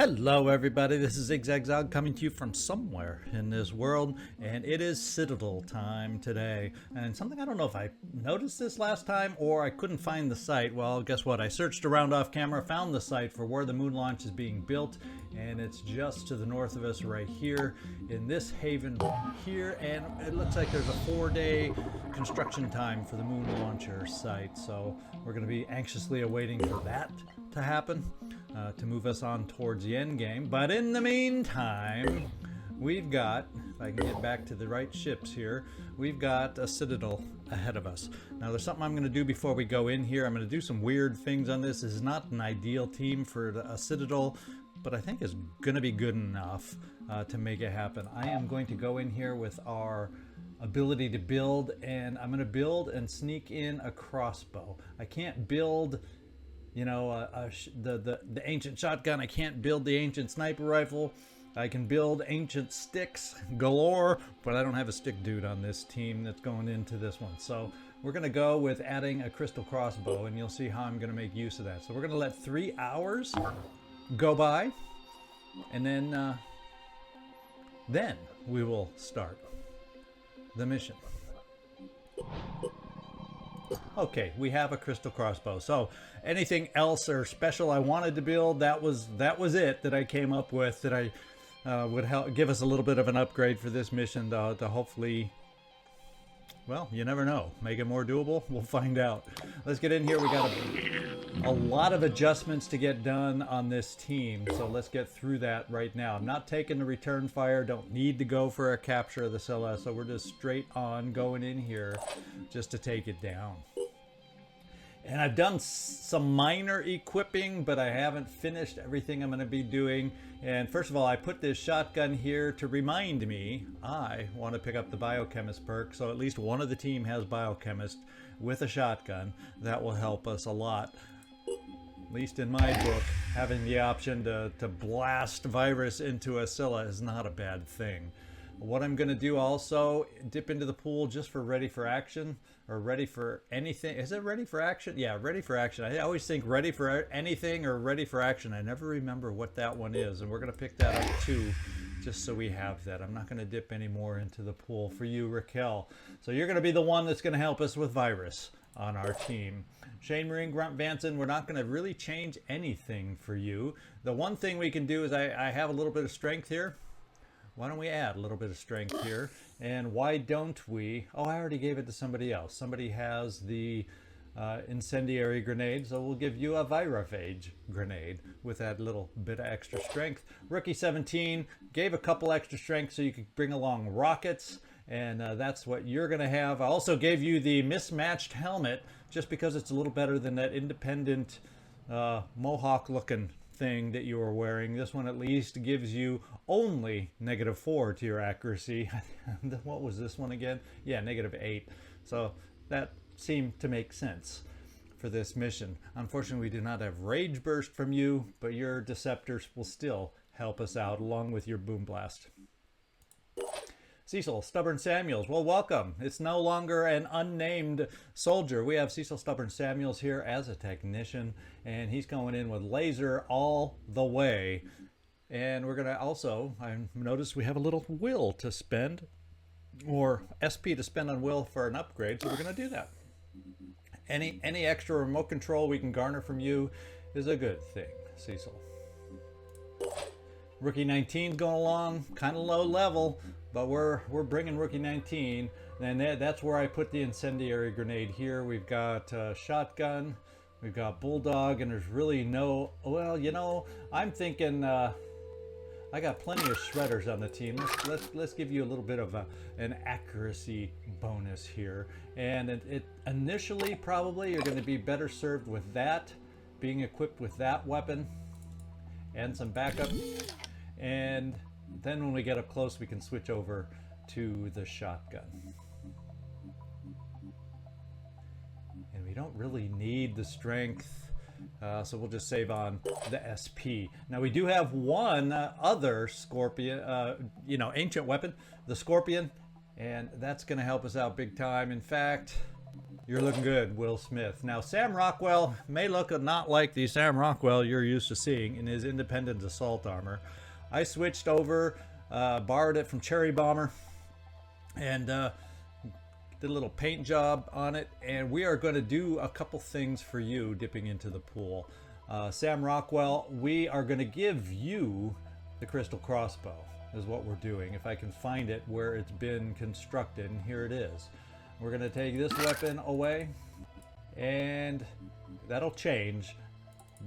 Hello everybody, this is ZigZagZog coming to you from somewhere in this world, and it is Citadel time today. And something, I don't know if I noticed this last time or I couldn't find the site. Well, guess what? I searched around off camera, found the site for where the moon launch is being built, and it's just to the north of us right here in this haven here, and it looks like there's a 4-day construction time for the moon launcher site. So we're going to be anxiously awaiting for that to happen. To move us on towards the end game. But in the meantime, we've got, if I can get back to the right ships here, we've got a Citadel ahead of us. Now there's something I'm going to do before we go in here. I'm going to do some weird things on this. This is not an ideal team for a Citadel, but I think it's going to be good enough to make it happen. I am going to go in here with our ability to build, and I'm going to build and sneak in a crossbow. I can't build, you know, the ancient shotgun. I can't build the ancient sniper rifle. I can build ancient sticks galore, but I don't have a stick dude on this team that's going into this one. So we're going to go with adding a crystal crossbow, and you'll see how I'm going to make use of that. So we're going to let 3 hours go by, and then we will start the mission. Okay, we have a crystal crossbow. So anything else or special I wanted to build, that was it that I came up with, that I would help give us a little bit of an upgrade for this mission to hopefully, well, you never know, make it more doable. We'll find out. Let's get in here. We got a lot of adjustments to get done on this team, so let's get through that right now. I'm not taking the return fire, don't need to go for a capture of the Scylla, so we're just straight on going in here just to take it down. And I've done some minor equipping, but I haven't finished everything I'm going to be doing. And first of all, I put this shotgun here to remind me I want to pick up the biochemist perk, so at least one of the team has biochemist with a shotgun. That will help us a lot. At least in my book, having the option to blast virus into a Scylla is not a bad thing. What I'm going to do also, dip into the pool just for ready for action, or ready for anything. Is it ready for action? Yeah, ready for action. I always think ready for anything or ready for action. I never remember what that one is, and we're going to pick that up too, just so we have that. I'm not going to dip any more into the pool for you, Raquel. So you're going to be the one that's going to help us with virus on our team. Shane Marine, Grunt, Vansen, we're not going to really change anything for you. The one thing we can do is I have a little bit of strength here. Why don't we add a little bit of strength here? And why don't we? Oh, I already gave it to somebody else. Somebody has the incendiary grenade, so we'll give you a virophage grenade with that little bit of extra strength. Rookie 17 gave a couple extra strength so you could bring along rockets, and that's what you're going to have. I also gave you the mismatched helmet just because it's a little better than that independent mohawk looking thing that you were wearing. This one at least gives you only -4 to your accuracy. What was this one again? Yeah, -8. So that seemed to make sense for this mission. Unfortunately, we do not have Rage Burst from you, but your Deceptors will still help us out along with your Boom Blast. Cecil Stubborn Samuels, well, welcome. It's no longer an unnamed soldier. We have Cecil Stubborn Samuels here as a technician, and he's going in with laser all the way. And we're going to also, I noticed we have a little will to spend, or SP to spend on will for an upgrade, so we're going to do that. Any extra remote control we can garner from you is a good thing, Cecil. Rookie 19 going along, kind of low level, but we're bringing Rookie 19, and that's where I put the incendiary grenade here. We've got shotgun, we've got bulldog, and there's really no, well, you know, I'm thinking I got plenty of shredders on the team. Let's give you a little bit of an accuracy bonus here, and it initially probably you're going to be better served with that, being equipped with that weapon and some backup. And then when we get up close, we can switch over to the shotgun. And we don't really need the strength, so we'll just save on the SP. Now we do have one other Scorpion, you know, ancient weapon, the Scorpion, and that's going to help us out big time. In fact, You're looking good, Will Smith. Now, Sam Rockwell may look not like the Sam Rockwell you're used to seeing in his independent assault armor. I switched over, borrowed it from Cherry Bomber, and did a little paint job on it. And we are going to do a couple things for you dipping into the pool. Sam Rockwell, we are going to give you the crystal crossbow, is what we're doing. If I can find it where it's been constructed, and here it is. We're going to take this weapon away, and that'll change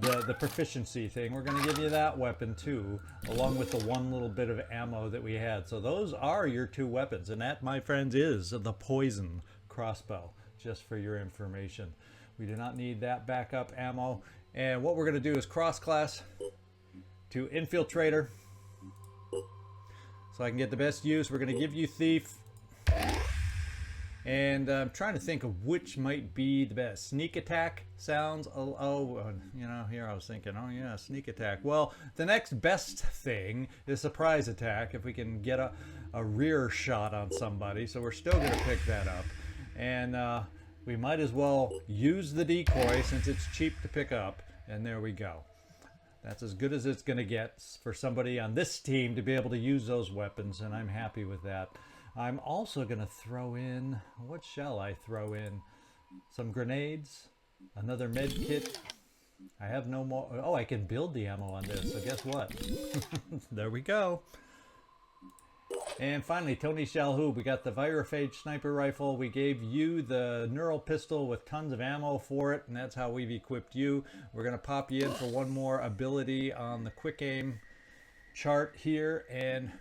the proficiency thing. We're going to give you that weapon too, along with the one little bit of ammo that we had. So those are your two weapons, and that, my friends, is the poison crossbow, just for your information. We do not need that backup ammo. And what we're going to do is cross-class to Infiltrator, so I can get the best use. We're going to give you Thief. And I'm trying to think of which might be the best. Sneak attack sounds, you know, here I was thinking, oh yeah, sneak attack. Well, the next best thing is surprise attack, if we can get a rear shot on somebody. So we're still going to pick that up. And we might as well use the decoy since it's cheap to pick up. And there we go. That's as good as it's going to get for somebody on this team to be able to use those weapons, and I'm happy with that. I'm also going to throw in, what shall I throw in? Some grenades, another med kit. I have no more. Oh, I can build the ammo on this, so guess what? There we go. And finally, Tony Shalhoub, we got the Virophage sniper rifle. We gave you the neural pistol with tons of ammo for it, and that's how we've equipped you. We're going to pop you in for one more ability on the quick aim chart here, and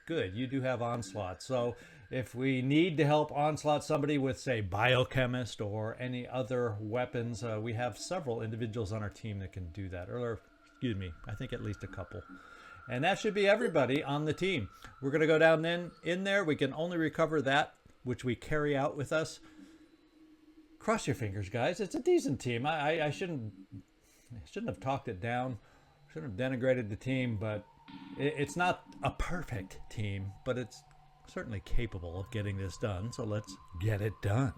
good, you do have Onslaught. So if we need to help Onslaught somebody with, say, Biochemist or any other weapons, we have several individuals on our team that can do that. Or, excuse me, I think at least a couple. And that should be everybody on the team. We're going to go down in there. We can only recover that which we carry out with us. Cross your fingers, guys. It's a decent team. I shouldn't have talked it down. Shouldn't have denigrated the team, but it's not a perfect team, but it's certainly capable of getting this done. So let's get it done.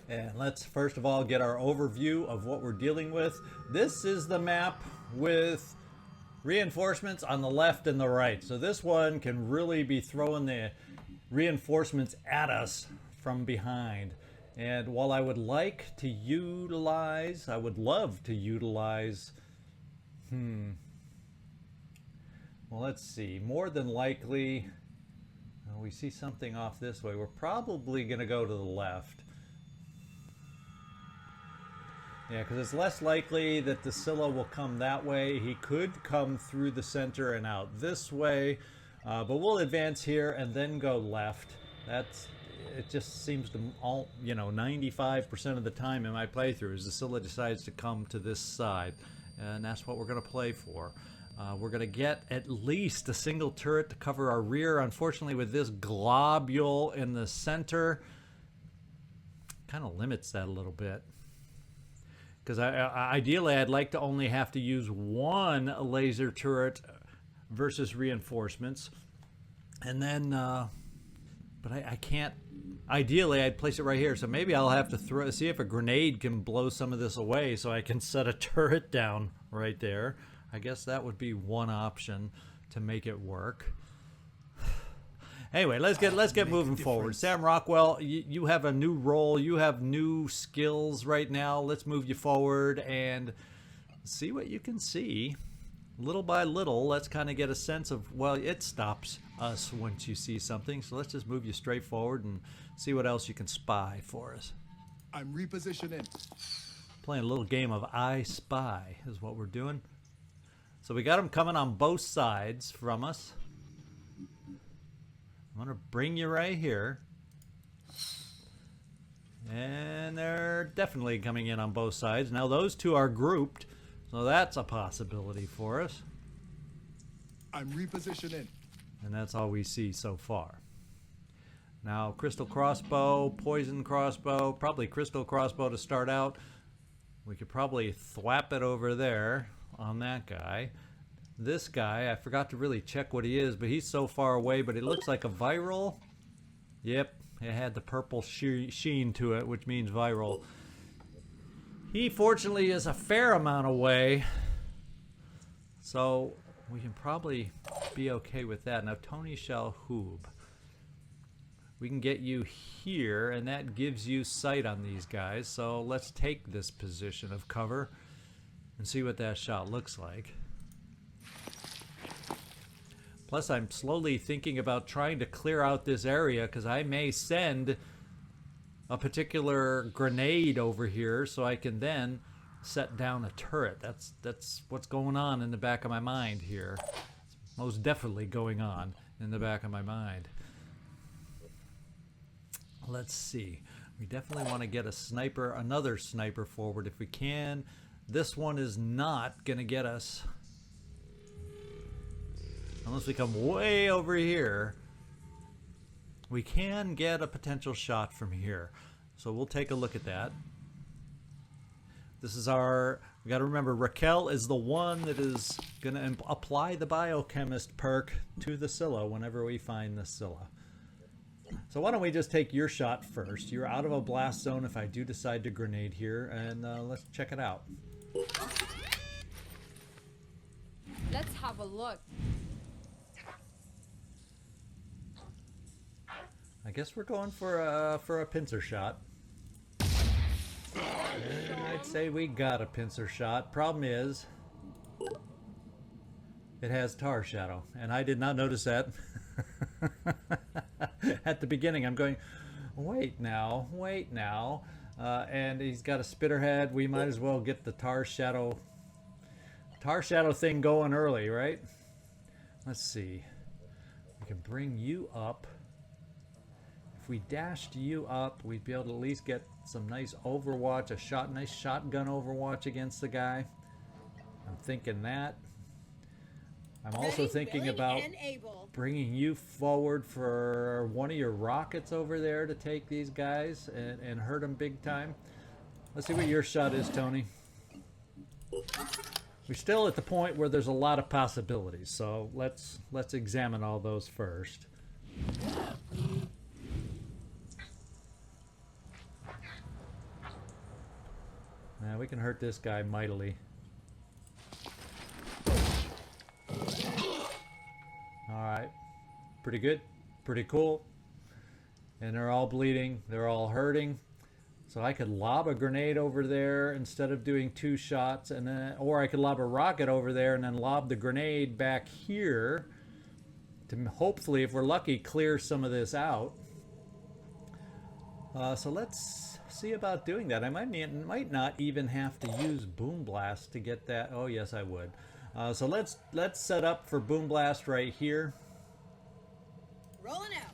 And let's first of all get our overview of what we're dealing with. This is the map with reinforcements on the left and the right. So this one can really be throwing the reinforcements at us from behind. And while I would like to utilize, I would love to utilize, well, let's see, more than likely, we see something off this way. We're probably going to go to the left. Yeah, because it's less likely that the Scylla will come that way. He could come through the center and out this way, but we'll advance here and then go left. It just seems to all, 95% of the time in my playthroughs, the Scylla decides to come to this side, and that's what we're going to play for. We're going to get at least a single turret to cover our rear. Unfortunately, with this globule in the center, kind of limits that a little bit. Because ideally, I'd like to only have to use one laser turret versus reinforcements. And then, but I can't, ideally, I'd place it right here. So maybe I'll have to see if a grenade can blow some of this away so I can set a turret down right there. I guess that would be one option to make it work. Anyway, let's get moving forward. Sam Rockwell, you have a new role. You have new skills right now. Let's move you forward and see what you can see. Little by little, let's kind of get a sense of, well, it stops us once you see something. So let's just move you straight forward and see what else you can spy for us. I'm repositioning. Playing a little game of I Spy is what we're doing. So we got them coming on both sides from us. I'm going to bring you right here. And they're definitely coming in on both sides. Now those two are grouped, so that's a possibility for us. I'm repositioning. And that's all we see so far. Now crystal crossbow, poison crossbow, probably crystal crossbow to start out. We could probably thwap it over there on that guy. this guy. I forgot to really check what he is, but he's so far away, but it looks like a viral. Yep, it had the purple sheen to it, which means viral. He fortunately is a fair amount away, so we can probably be okay with that. Now, Tony Shalhoub. We can get you here, and that gives you sight on these guys. So let's take this position of cover and see what that shot looks like. Plus, I'm slowly thinking about trying to clear out this area because I may send a particular grenade over here so I can then set down a turret. That's what's going on in the back of my mind here. It's most definitely going on in the back of my mind. Let's see. We definitely want to get a sniper, another sniper forward if we can. This one is not going to get us unless we come way over here. We can get a potential shot from here. So we'll take a look at that. This is our, we got to remember, Raquel is the one that is going to apply the biochemist perk to the Scylla whenever we find the Scylla. So why don't we just take your shot first? You're out of a blast zone if I do decide to grenade here, and let's check it out. Let's have a look. I guess we're going for a pincer shot. And I'd say we got a pincer shot. Problem is, it has tar shadow, and I did not notice that. At the beginning, I'm going, wait now, and he's got a spitter head. We might as well get the tar shadow thing going early, right? Let's see. We can bring you up. If we dashed you up, we'd be able to at least get some nice overwatch, nice shotgun overwatch against the guy. I'm thinking that. I'm also thinking about bringing you forward for one of your rockets over there to take these guys and hurt them big time. Let's see what your shot is, Tony. We're still at the point where there's a lot of possibilities, so let's examine all those first. Now we can hurt this guy mightily. Alright, pretty good, pretty cool. And they're all bleeding, they're all hurting. So I could lob a grenade over there instead of doing two shots, and then, or I could lob a rocket over there and then lob the grenade back here to hopefully, if we're lucky, clear some of this out. So let's see about doing that. I might not even have to use Boom Blast to get that. Oh yes, I would. So let's set up for Boom Blast right here. Rolling out.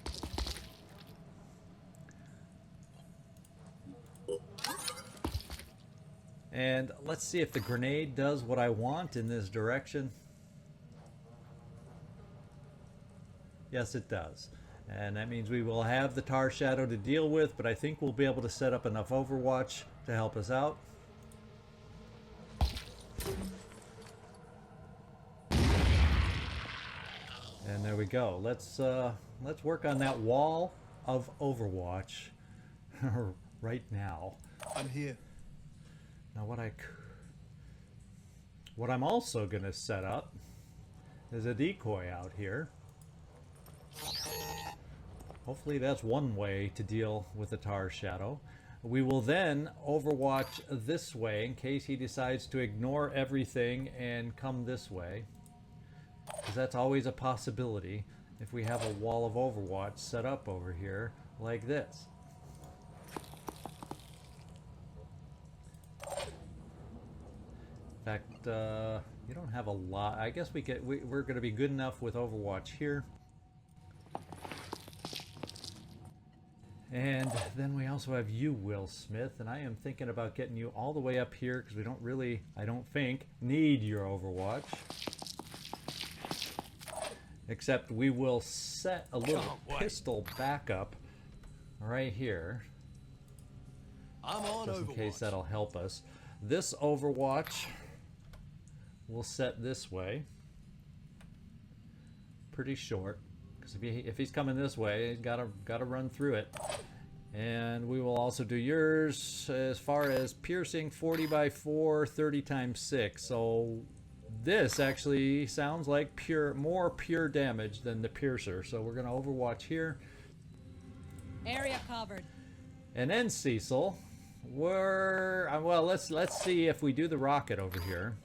And let's see if the grenade does what I want in this direction. Yes, it does. And that means we will have the tar shadow to deal with, but I think we'll be able to set up enough overwatch to help us out. And there we go. Let's work on that wall of overwatch right now. I'm here. Now what I'm also going to set up is a decoy out here. Hopefully that's one way to deal with the tar shadow. We will then overwatch this way in case he decides to ignore everything and come this way. Because that's always a possibility if we have a wall of overwatch set up over here like this. In fact, you don't have a lot. I guess we're going to be good enough with overwatch here. And then we also have you, Will Smith, and I am thinking about getting you all the way up here because we don't really, I don't think, need your overwatch. Except we will set a little pistol backup right here. I'm on just in Overwatch. case that'll help us. This overwatch we'll set this way. pretty short, because if he's coming this way, he's gotta run through it. And we will also do yours as far as piercing 40 by 4, 30 times 6. So this actually sounds like more pure damage than the piercer. So we're gonna overwatch here. Area covered. And then Cecil, well, let's see if we do the rocket over here.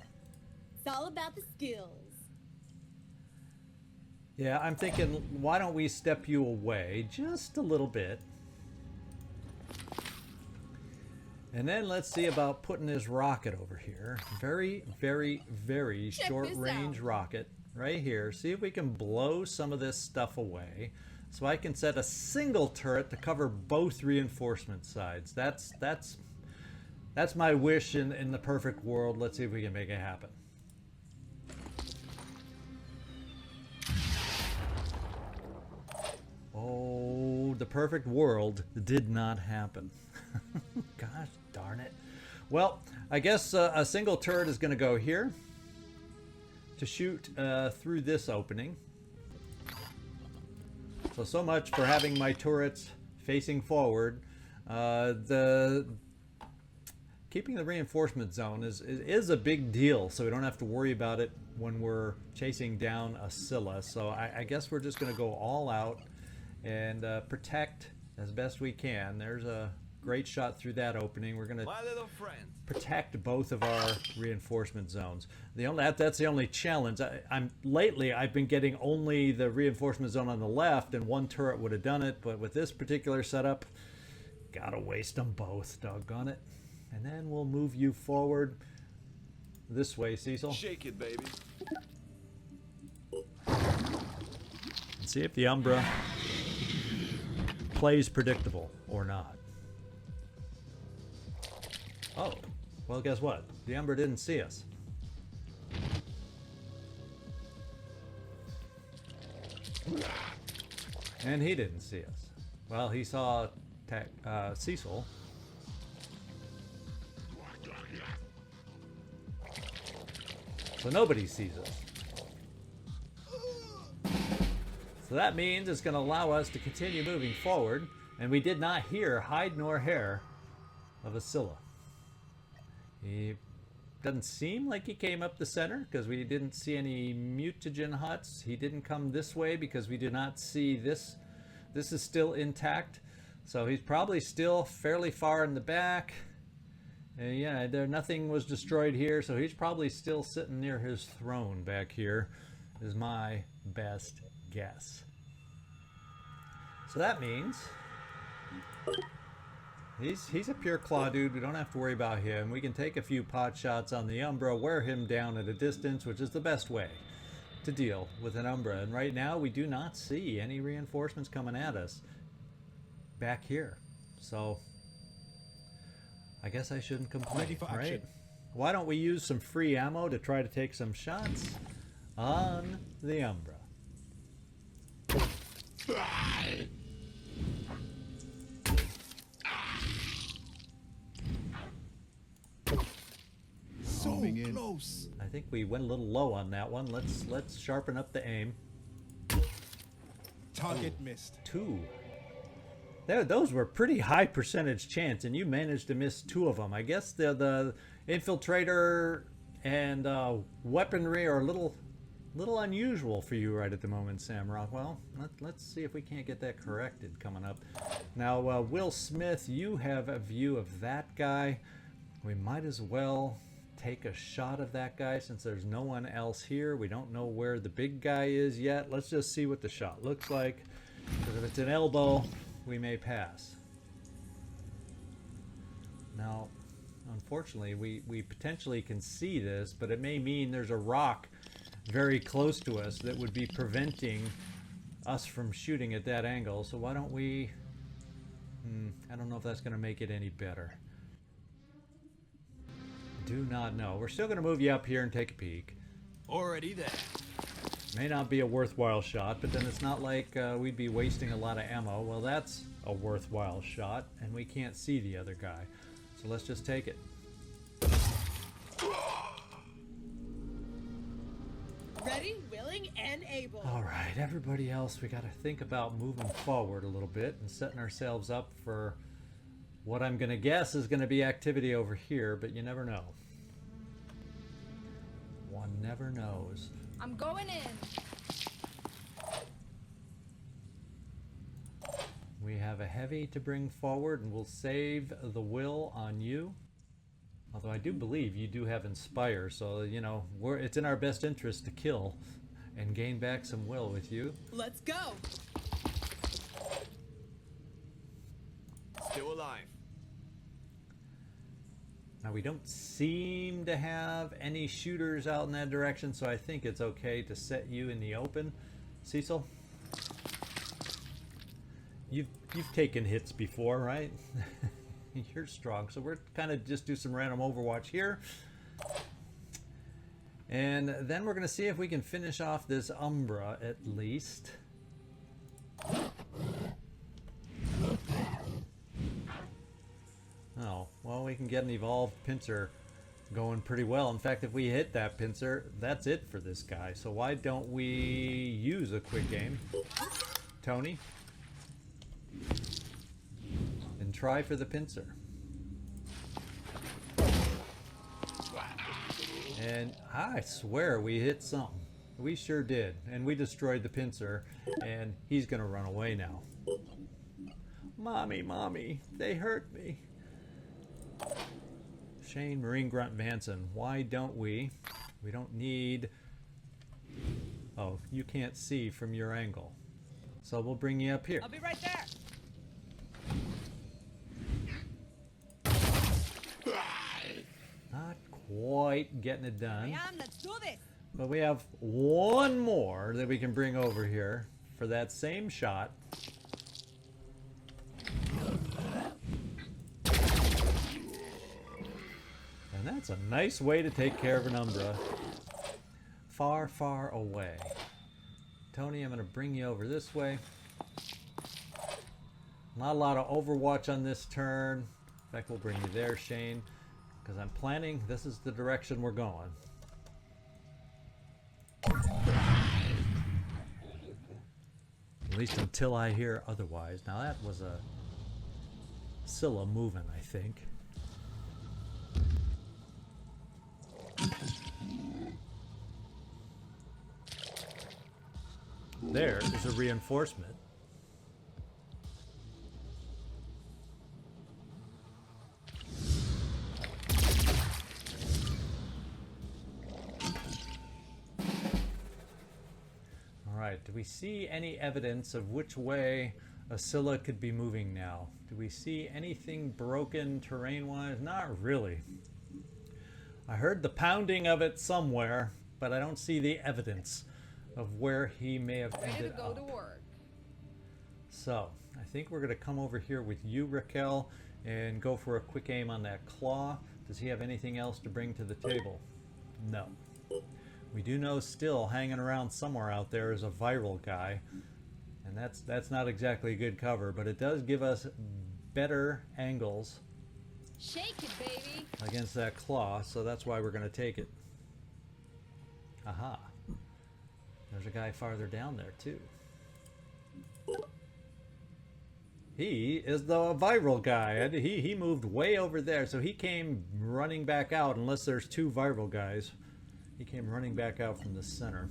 It's all about the skills. Yeah, I'm thinking, why don't we step you away just a little bit? And then let's see about putting his rocket over here. Very, very, very short range rocket right here. See if we can blow some of this stuff away. So I can set a single turret to cover both reinforcement sides. That's my wish in the perfect world. Let's see if we can make it happen. Oh, the perfect world did not happen. Gosh darn it. Well, I guess a single turret is going to go here to shoot through this opening. So much for having my turrets facing forward. Keeping the reinforcement zone is a big deal, so we don't have to worry about it when we're chasing down a Scylla. So I guess we're just going to go all out and protect as best we can. There's a great shot through that opening. We're going to protect both of our reinforcement zones. That's the only challenge. Lately I've been getting only the reinforcement zone on the left, and one turret would have done it. But with this particular setup, gotta waste them both. Doggone it. And then we'll move you forward this way, Cecil. Shake it, baby. And see if the Umbra plays predictable or not. Oh, well, guess what? The Umbra didn't see us. And he didn't see us. Well, he saw Cecil. So nobody sees us. So that means it's going to allow us to continue moving forward, and we did not hear hide nor hair of a Scylla. He doesn't seem like he came up the center because we didn't see any mutagen huts. He didn't come this way because we did not see this. This is still intact, so he's probably still fairly far in the back. Yeah, nothing was destroyed here, so he's probably still sitting near his throne back here, is my best guess. So that means he's a pure claw dude. We don't have to worry about him. We can take a few pot shots on the Umbra, wear him down at a distance, which is the best way to deal with an Umbra. And right now we do not see any reinforcements coming at us back here. So I guess I shouldn't complain, right? Why don't we use some free ammo to try to take some shots on the Umbra? So close. I think we went a little low on that one. Let's sharpen up the aim. Target missed. 2. Those were pretty high percentage chance, and you managed to miss 2 of them. I guess the infiltrator and weaponry are a little unusual for you right at the moment, Sam Rockwell. Let's see if we can't get that corrected coming up. Now, Will Smith, you have a view of that guy. We might as well take a shot of that guy since there's no one else here. We don't know where the big guy is yet. Let's just see what the shot looks like. Because if it's an elbow, we may pass. Now, unfortunately, we potentially can see this, but it may mean there's a rock very close to us that would be preventing us from shooting at that angle. So why don't we... I don't know if that's going to make it any better. Do not know. We're still going to move you up here and take a peek. Already there. May not be a worthwhile shot, but then it's not like we'd be wasting a lot of ammo. Well, that's a worthwhile shot, and we can't see the other guy. So let's just take it. Ready, willing, willing and able. All right, everybody else, we got to think about moving forward a little bit and setting ourselves up for what I'm going to guess is going to be activity over here, but you never know. One never knows. I'm going in. We have a heavy to bring forward, and we'll save the will on you. Although I do believe you do have Inspire, so, you know, it's in our best interest to kill and gain back some will with you. Let's go. Still alive. Now, we don't seem to have any shooters out in that direction, so I think it's okay to set you in the open. Cecil? You've taken hits before, right? You're strong, so we're kind of just do some random Overwatch here. And then we're going to see if we can finish off this Umbra at least. Oh, well, we can get an evolved pincer going pretty well. In fact, if we hit that pincer, that's it for this guy. So why don't we use a quick game, Tony? And try for the pincer. And I swear we hit something. We sure did. And we destroyed the pincer, and he's gonna run away now. Mommy, mommy, they hurt me. Shane, Marine, Grunt, Vansen. Why don't we? We don't need... Oh, you can't see from your angle. So we'll bring you up here. I'll be right there. Not quite getting it done. Let's do this. But we have one more that we can bring over here for that same shot. And that's a nice way to take care of an Umbra. Far, far away. Tony, I'm going to bring you over this way. Not a lot of Overwatch on this turn. In fact, we'll bring you there, Shane. Because I'm planning, this is the direction we're going. At least until I hear otherwise. Now that was a Scylla moving, I think. There is a reinforcement. Alright, do we see any evidence of which way a Scylla could be moving now? Do we see anything broken terrain-wise? Not really. I heard the pounding of it somewhere, but I don't see the evidence of where he may have ended Ready to go up. to work. So, I think we're going to come over here with you, Raquel, and go for a quick aim on that claw. Does he have anything else to bring to the table? No. We do know still hanging around somewhere out there is a viral guy, and that's not exactly good cover, but it does give us better angles Shake it, baby. against that claw, so that's why we're going to take it. Aha. There's a guy farther down there too. He is the viral guy. He moved way over there, so he came running back out, unless there's two viral guys. He came running back out from the center.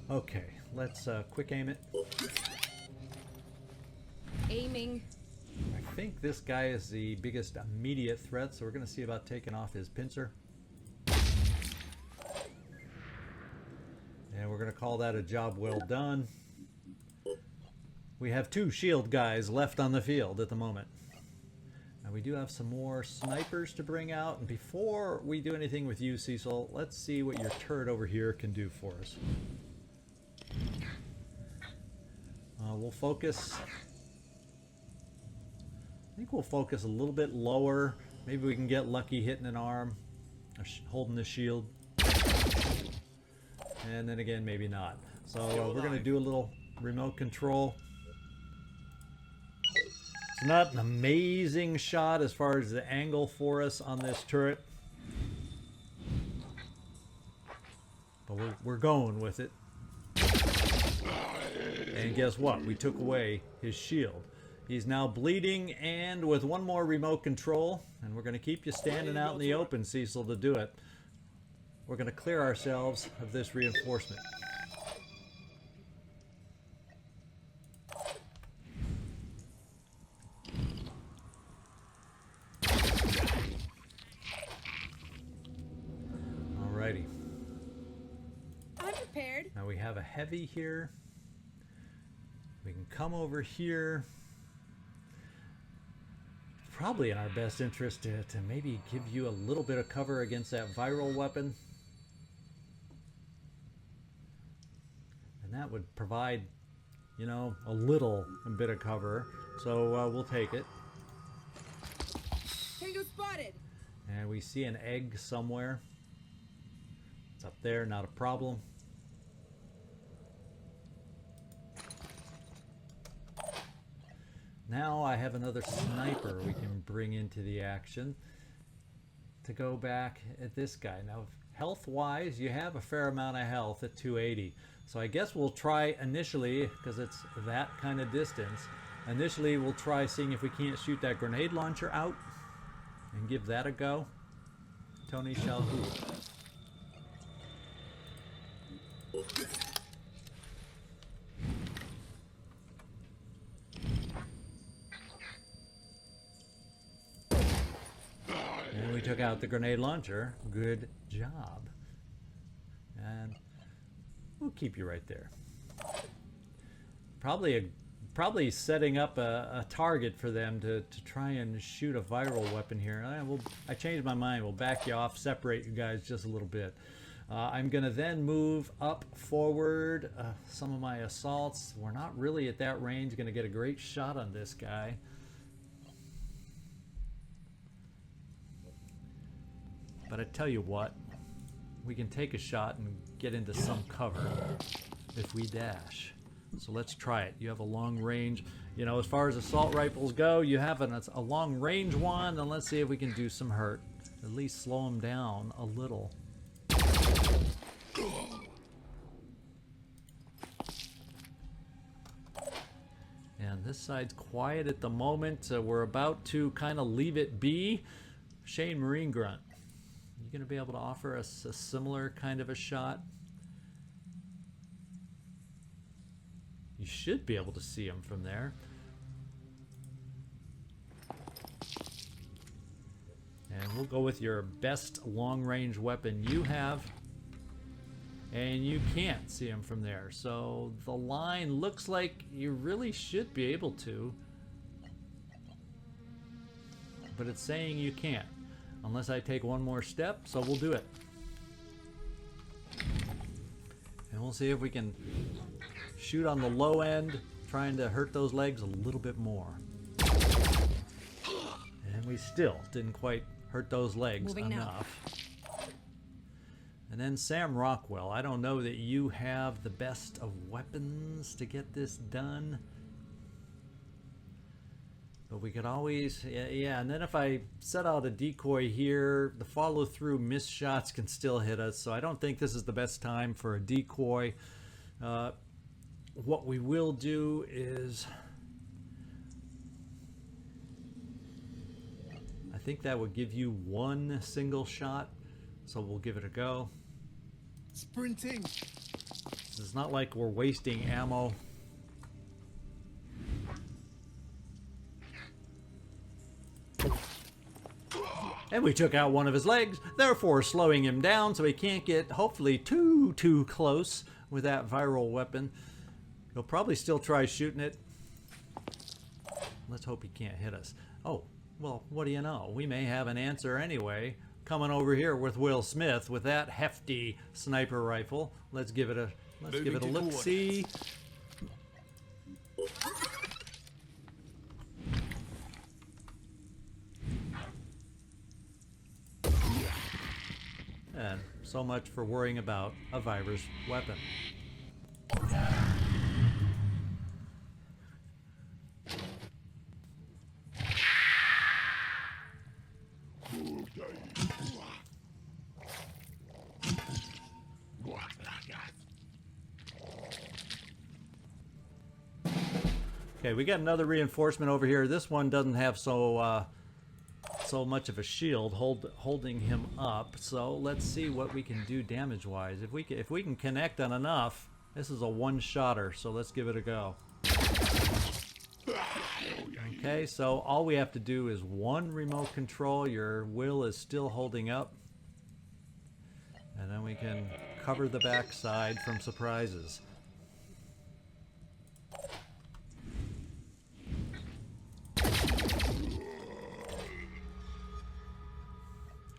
Okay, let's quick aim it. Aiming. I think this guy is the biggest immediate threat, so we're going to see about taking off his pincer. And we're going to call that a job well done. We have two shield guys left on the field at the moment. Now we do have some more snipers to bring out. And before we do anything with you, Cecil, let's see what your turret over here can do for us. We'll focus... I think we'll focus a little bit lower. Maybe we can get lucky hitting an arm, holding the shield. And then again, maybe not. So we're going to do a little remote control. It's not an amazing shot as far as the angle for us on this turret. But we're going with it. And guess what? We took away his shield. He's now bleeding and with one more remote control. And we're going to keep you standing out in the open, Cecil, to do it. We're going to clear ourselves of this reinforcement. Alrighty. I'm prepared. Now we have a heavy here. We can come over here. Probably in our best interest to maybe give you a little bit of cover against that viral weapon. And that would provide, you know, a little bit of cover. So we'll take it. Tango spotted. And we see an egg somewhere. It's up there, not a problem. Now I have another sniper we can bring into the action to go back at this guy. Now, health-wise, you have a fair amount of health at 280. So I guess we'll try initially, because it's that kind of distance, initially we'll try seeing if we can't shoot that grenade launcher out and give that a go. Tony Shalhoub. And we took out the grenade launcher. Good job. And we'll keep you right there. Probably setting up a target for them to try and shoot a viral weapon here. I changed my mind. We'll back you off, separate you guys just a little bit. I'm going to then move up forward some of my assaults. We're not really at that range. Going to get a great shot on this guy. But I tell you what, we can take a shot and get into some cover if we dash. So let's try it. You have a long range. You know, as far as assault rifles go, you have a long range one, and let's see if we can do some hurt. At least slow them down a little. And this side's quiet at the moment. We're about to kind of leave it be. Shane Marine Grunt, you going to be able to offer us a similar kind of a shot? You should be able to see him from there. And we'll go with your best long-range weapon you have. And you can't see him from there. So the line looks like you really should be able to. But it's saying you can't. Unless I take one more step, so we'll do it. And we'll see if we can shoot on the low end, trying to hurt those legs a little bit more. And we still didn't quite hurt those legs Moving enough. And then Sam Rockwell, I don't know that you have the best of weapons to get this done. But we could always, yeah, and then if I set out a decoy here, the follow-through missed shots can still hit us, so I don't think this is the best time for a decoy. What we will do is, I think that would give you one single shot, so we'll give it a go. Sprinting. It's not like we're wasting ammo. And we took out one of his legs, therefore slowing him down so he can't get, hopefully, too close with that viral weapon. He'll probably still try shooting it. Let's hope he can't hit us. Oh, well, what do you know? We may have an answer anyway. Coming over here with Will Smith with that hefty sniper rifle. Let's give it a look-see. And so much for worrying about a virus weapon. Okay, we got another reinforcement over here. This one doesn't have so much of a shield holding him up. So let's see what we can do damage-wise. If we can connect on enough, this is a one-shotter. So let's give it a go. Okay, so all we have to do is one remote control. Your will is still holding up. And then we can cover the backside from surprises.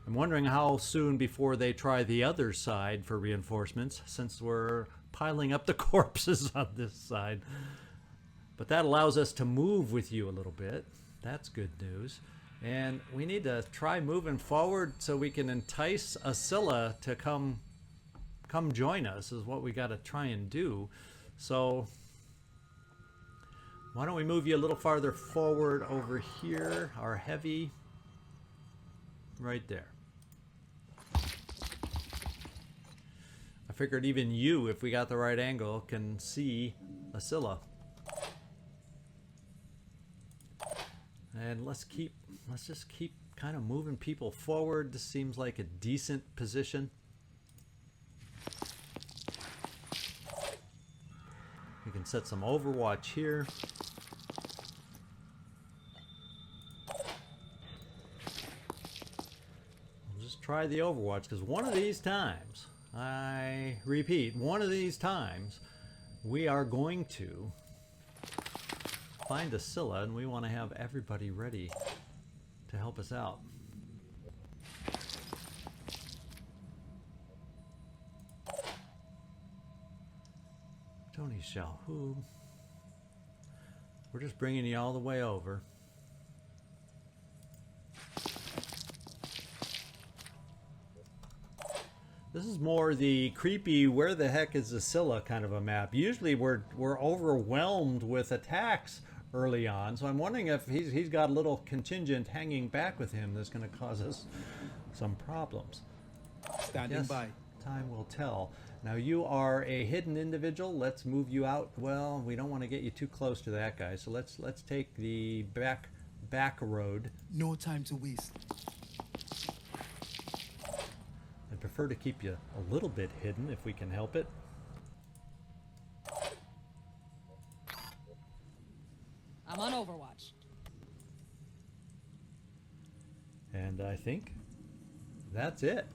I'm wondering how soon before they try the other side for reinforcements, since we're piling up the corpses on this side. But that allows us to move with you a little bit. That's good news. And we need to try moving forward so we can entice a Scylla to come join us, is what we got to try and do. So why don't we move you a little farther forward over here, our heavy, right there. I figured even you, if we got the right angle, can see a Scylla. And let's just keep kind of moving people forward. This seems like a decent position. We can set some overwatch here. We'll just try the overwatch, because one of these times, I repeat, one of these times, we are going to find a Scylla, and we want to have everybody ready to help us out. Tony Shalhoub. We're just bringing you all the way over. This is more the creepy, where the heck is the Scylla kind of a map. Usually we're overwhelmed with attacks early on, so I'm wondering if he's got a little contingent hanging back with him that's going to cause us some problems. Standing by. Time will tell. Now you are a hidden individual. Let's move you out. Well, we don't want to get you too close to that guy, so let's take the back road. No time to waste. I'd prefer to keep you a little bit hidden if we can help it. I'm on Overwatch. And I think that's it.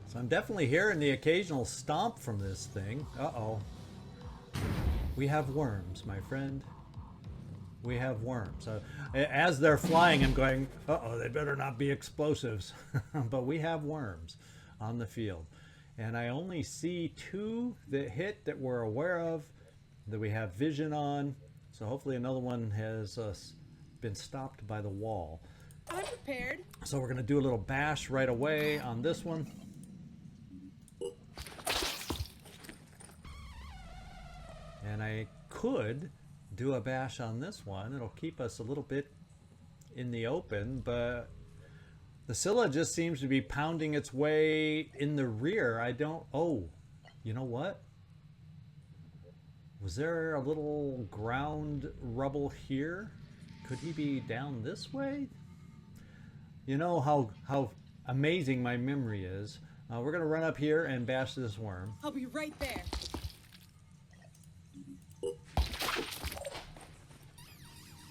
So I'm definitely hearing the occasional stomp from this thing. Uh-oh. We have worms, my friend. We have worms. As they're flying, I'm going, uh-oh, they better not be explosives. But we have worms on the field. And I only see 2 that hit that we're aware of, that we have vision on. So hopefully another one has been stopped by the wall. I'm prepared. So we're going to do a little bash right away on this one. And I could do a bash on this one. It'll keep us a little bit in the open, but the Scylla just seems to be pounding its way in the rear. Oh, you know what? Was there a little ground rubble here? Could he be down this way? You know how amazing my memory is. We're going to run up here and bash this worm. I'll be right there.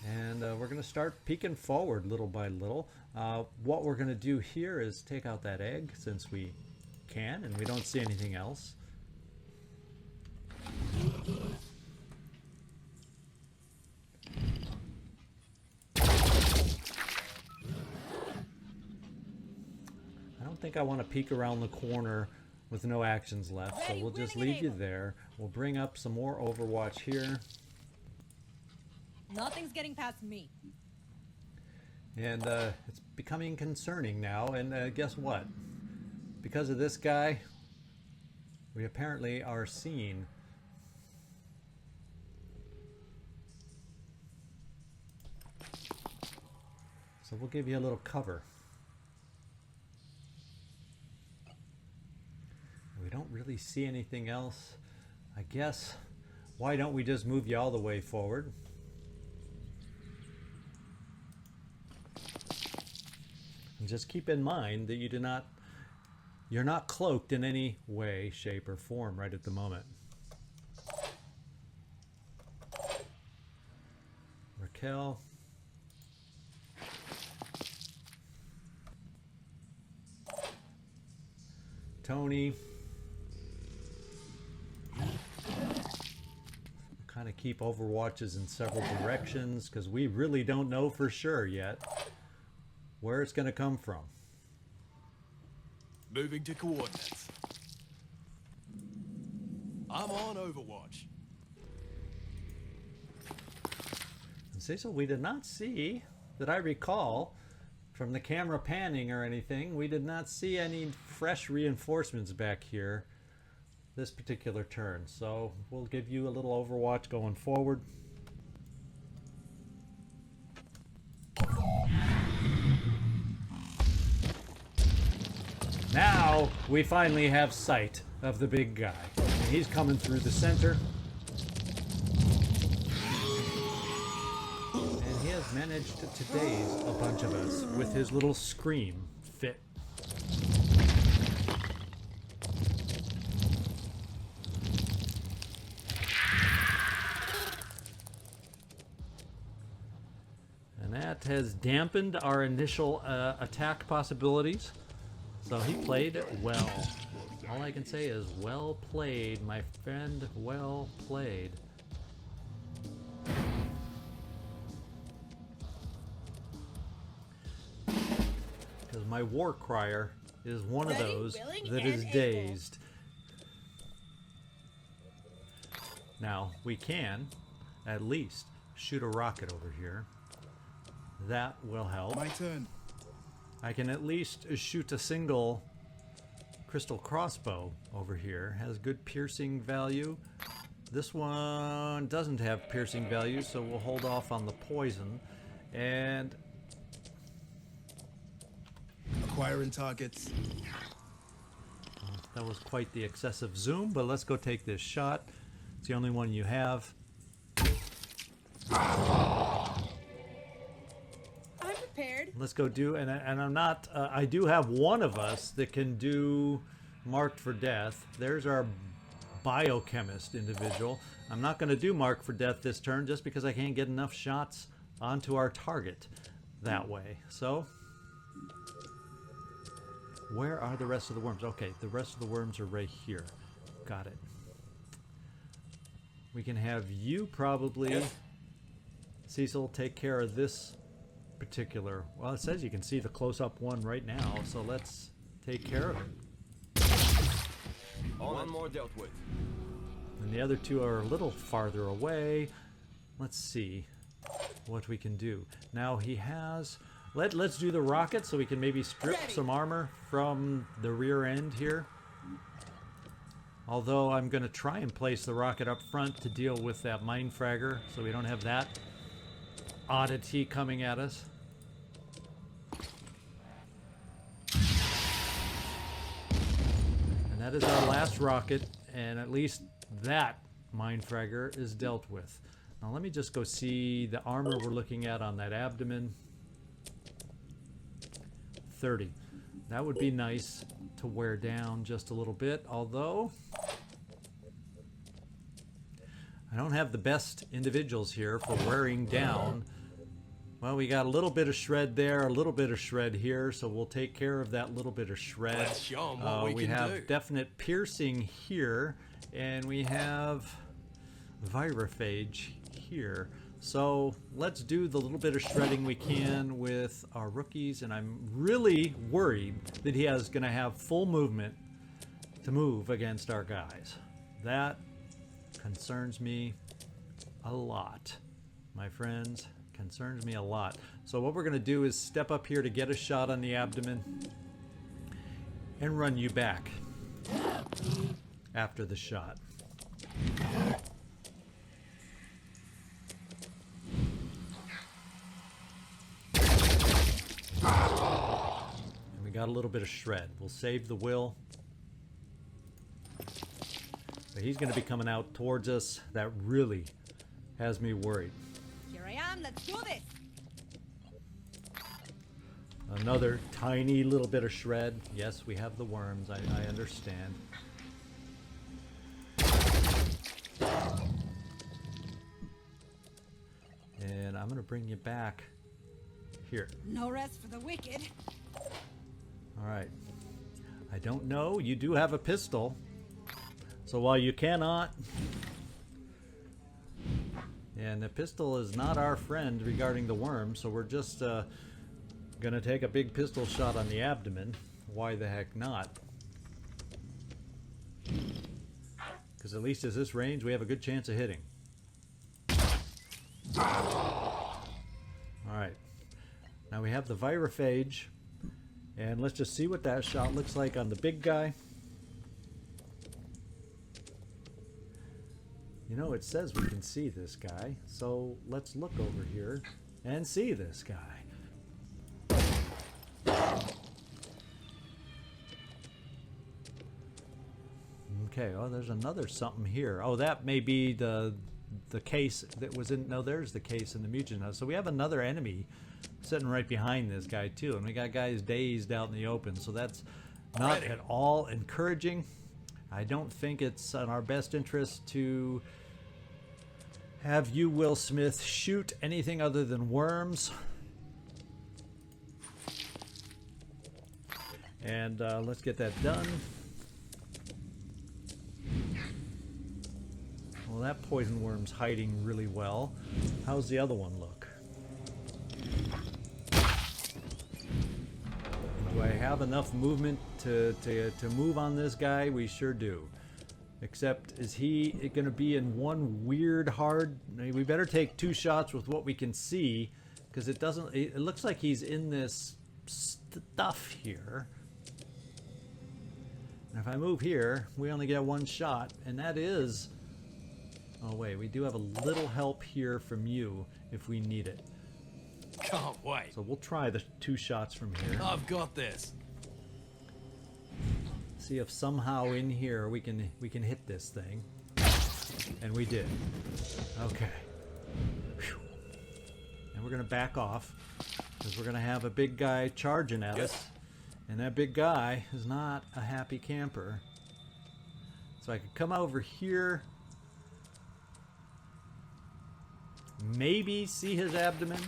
And we're going to start peeking forward little by little. What we're going to do here is take out that egg, since we can and we don't see anything else. I don't think I want to peek around the corner with no actions left, so we'll just leave you there. We'll bring up some more Overwatch here. Nothing's getting past me. And it's becoming concerning now, and guess what? Because of this guy, we apparently are seeing So we'll give you a little cover. We don't really see anything else. I guess, why don't we just move you all the way forward? And just keep in mind that you're not cloaked in any way, shape, or form right at the moment. Raquel. Tony. Kind of keep overwatches in several directions because we really don't know for sure yet where it's going to come from. Moving to coordinates. I'm on Overwatch. And Cecil, we did not see, that I recall, from the camera panning or anything, we did not see any fresh reinforcements back here this particular turn. So we'll give you a little Overwatch going forward. Now we finally have sight of the big guy. And he's coming through the center. And he has managed to daze a bunch of us with his little scream fit. And that has dampened our initial attack possibilities. So he played well. All I can say is well played, my friend, well played. Because my war crier is one of those that is dazed. Now, we can at least shoot a rocket over here. That will help. My turn. I can at least shoot a single crystal crossbow over here. Has good piercing value. This one doesn't have piercing value, so we'll hold off on the poison. And Acquiring targets. that was quite the excessive zoom, but let's go take this shot. It's the only one you have. Let's go do, and I'm not, I do have one of us that can do Marked for Death. There's our biochemist individual. I'm not going to do Marked for Death this turn just because I can't get enough shots onto our target that way. So, where are the rest of the worms? Okay, the rest of the worms are right here. Got it. We can have you probably, Cecil, take care of this particular, well, it says you can see the close-up one right now, so let's take care of it. One more dealt with. And the other two are a little farther away. Let's see what we can do. Now he has, let's do the rocket so we can maybe strip some armor from the rear end here. Although I'm going to try and place the rocket up front to deal with that mine fragger so we don't have that oddity coming at us. And that is our last rocket, and at least that mine fragger is dealt with. Now let me just go see the armor we're looking at on that abdomen. 30. That would be nice to wear down just a little bit, although I don't have the best individuals here for wearing down. Well, we got a little bit of shred there, a little bit of shred here, so we'll take care of that little bit of shred. Let's show 'em what we can have do. definite piercing here, and we have virophage here. So let's do the little bit of shredding we can with our rookies, and I'm really worried that he is going to have full movement to move against our guys. That concerns me a lot, my friends. Concerns me a lot. So what we're going to do is step up here to get a shot on the abdomen and run you back after the shot. We got a little bit of shred. We'll save the will. But he's going to be coming out towards us. That really has me worried. Here I am. Let's do this. Another tiny little bit of shred. Yes, we have the worms. I understand. And I'm going to bring you back here. No rest for the wicked. All right. I don't know. You do have a pistol. So while you cannot... And the pistol is not our friend regarding the worm, so we're just going to take a big pistol shot on the abdomen. Why the heck not? Because at least at this range, we have a good chance of hitting. Alright. Now we have the virophage. And let's just see what that shot looks like on the big guy. You know, it says we can see this guy. So let's look over here and see this guy. Okay, oh, there's another something here. Oh, that may be the case that was in... No, there's the case in the mutagen house. So we have another enemy sitting right behind this guy, too. And we got guys dazed out in the open. So that's not at all encouraging. I don't think it's in our best interest to have you, Will Smith, shoot anything other than worms. And let's get that done. Well, that poison worm's hiding really well. How's the other one look? Do I have enough movement to move on this guy? We sure do. Except, is he going to be in one weird hard... We better take 2 shots with what we can see, because it doesn't... It looks like he's in this stuff here. And if I move here, we only get 1 shot, and that is... Oh wait, we do have a little help here from you if we need it. Can't wait. So we'll try the 2 shots from here. I've got this. See if somehow in here we can hit this thing. And we did. Okay. Whew. And we're gonna back off because we're gonna have a big guy charging at us. And that big guy is not a happy camper. So I could come over here. Maybe see his abdomen.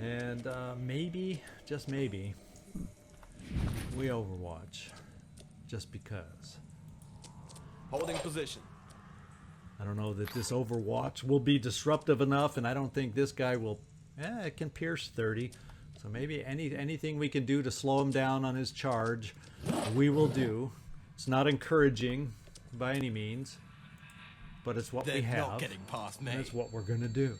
And maybe, just maybe, we overwatch. Just because. Holding position. I don't know that this overwatch will be disruptive enough, and I don't think this guy will... it can pierce 30. So maybe anything we can do to slow him down on his charge, we will do. It's not encouraging by any means, but it's what we have. They're not getting past me. And it's what we're going to do.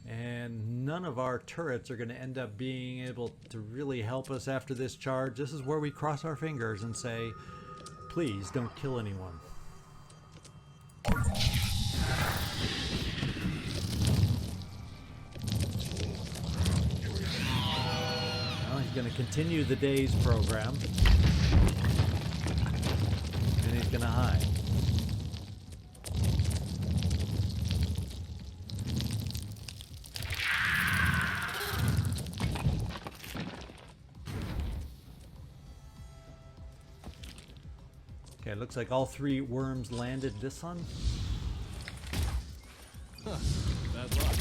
And none of our turrets are going to end up being able to really help us after this charge. This is where we cross our fingers and say, please don't kill anyone. Going to continue the day's program, and he's going to hide. Okay, looks like all 3 worms landed this one. Huh, bad luck.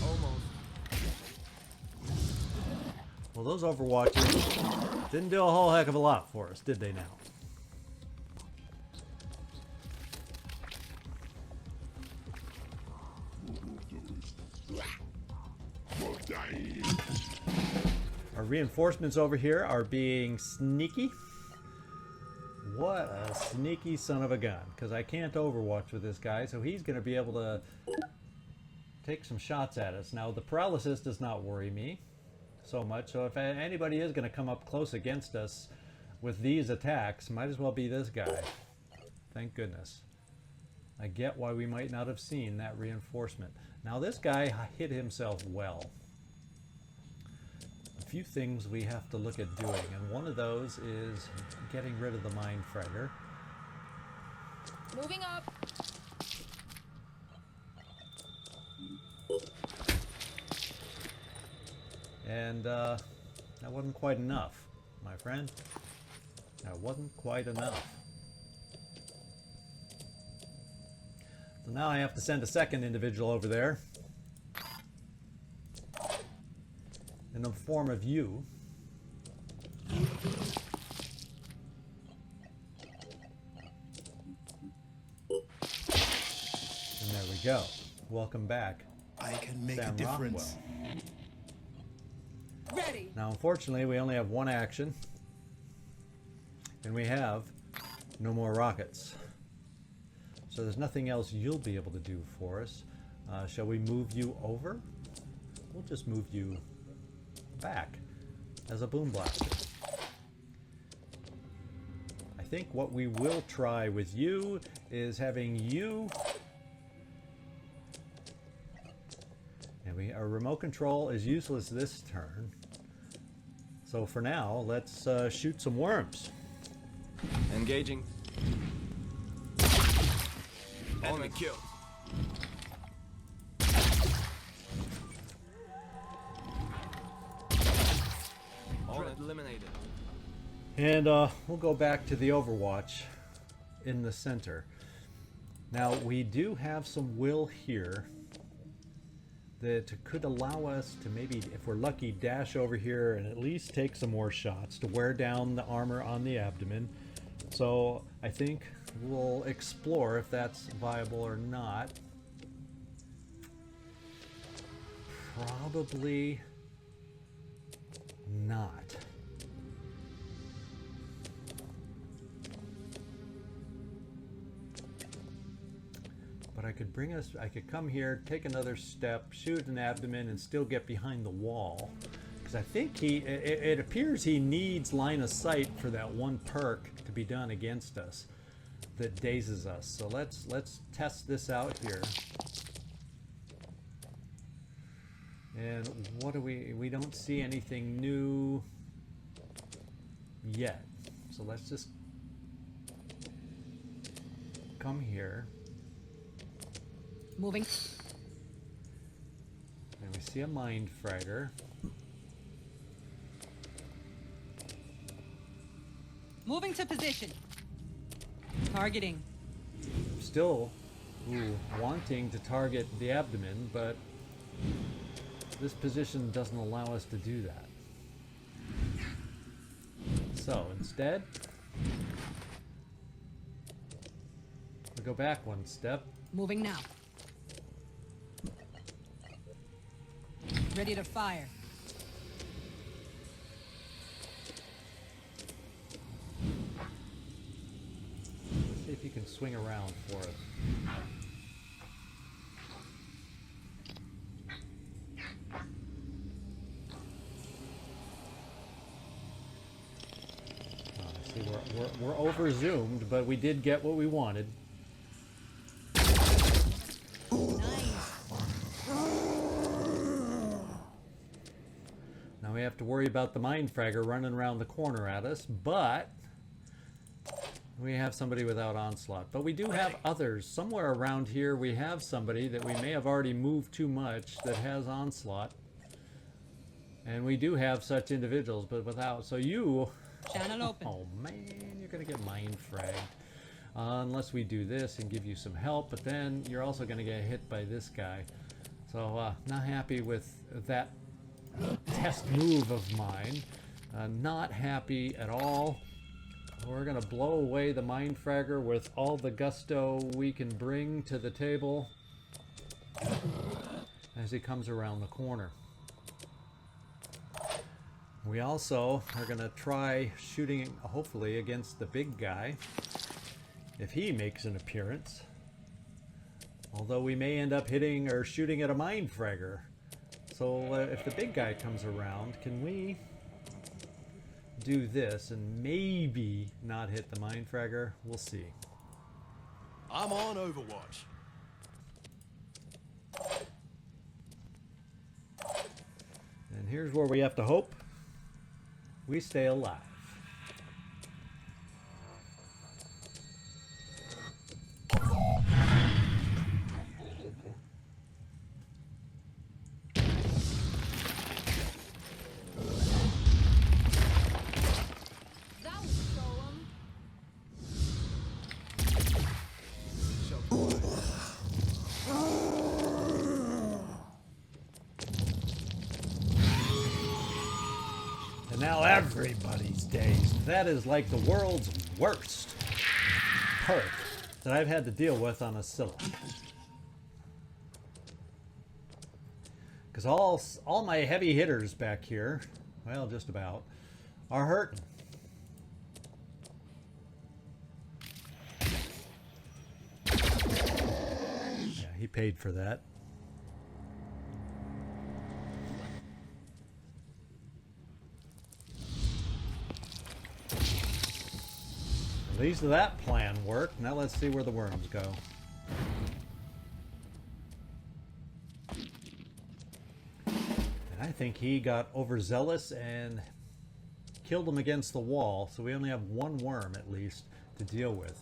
Almost. Well, those Overwatchers didn't do a whole heck of a lot for us, did they now? Our reinforcements over here are being sneaky. What a sneaky son of a gun. Because I can't Overwatch with this guy, so he's going to be able to take some shots at us. Now, the paralysis does not worry me so much, so if anybody is going to come up close against us with these attacks, might as well be this guy. Thank goodness. I get why we might not have seen that reinforcement. Now this guy hit himself well. A few things we have to look at doing, and one of those is getting rid of the mine fragger. Moving up. And that wasn't quite enough, my friend. That wasn't quite enough. So now I have to send a second individual over there in the form of you. And there we go. Welcome back, I can make Sam a difference. Rockwell. Ready. Now, unfortunately, we only have one action, and we have no more rockets. So there's nothing else you'll be able to do for us. Shall we move you over? We'll just move you back as a boom blaster. I think what we will try with you is having you... And our remote control is useless this turn. So for now, let's shoot some worms. Engaging. Enemy killed. All eliminated. And we'll go back to the Overwatch in the center. Now, we do have some will here that could allow us to maybe, if we're lucky, dash over here and at least take some more shots to wear down the armor on the abdomen. So I think we'll explore if that's viable or not. Probably not. But I could come here, take another step, shoot an abdomen, and still get behind the wall. Because I think it appears he needs line of sight for that one perk to be done against us that dazes us. So let's test this out here. And what do we don't see anything new yet. So let's just come here. Moving. And we see a mind fragger. Moving to position. Targeting. Still wanting to target the abdomen, but this position doesn't allow us to do that. So instead, we go back one step. Moving now. Ready to fire. See if you can swing around for us. See, we're over zoomed, but we did get what we wanted. Now we have to worry about the mind fragger running around the corner at us, but we have somebody without onslaught. But we do have others. Somewhere around here we have somebody that we may have already moved too much that has onslaught. And we do have such individuals, but without. So you... Channel open. Oh man, you're going to get mind fragged. Unless we do this and give you some help, but then you're also going to get hit by this guy. So not happy with that test move of mine. Not happy at all. We're going to blow away the mind fragger with all the gusto we can bring to the table as he comes around the corner. We also are going to try shooting, hopefully, against the big guy if he makes an appearance. Although we may end up hitting or shooting at a mind fragger. So if the big guy comes around, can we do this and maybe not hit the mind fragger? We'll see. I'm on Overwatch. And here's where we have to hope we stay alive. And now everybody's dazed. That is like the world's worst perk that I've had to deal with on a Scylla. Because all my heavy hitters back here, well, just about, are hurting. Yeah, he paid for that. At least that plan worked. Now let's see where the worms go. And I think he got overzealous and killed him against the wall, so we only have one worm at least to deal with.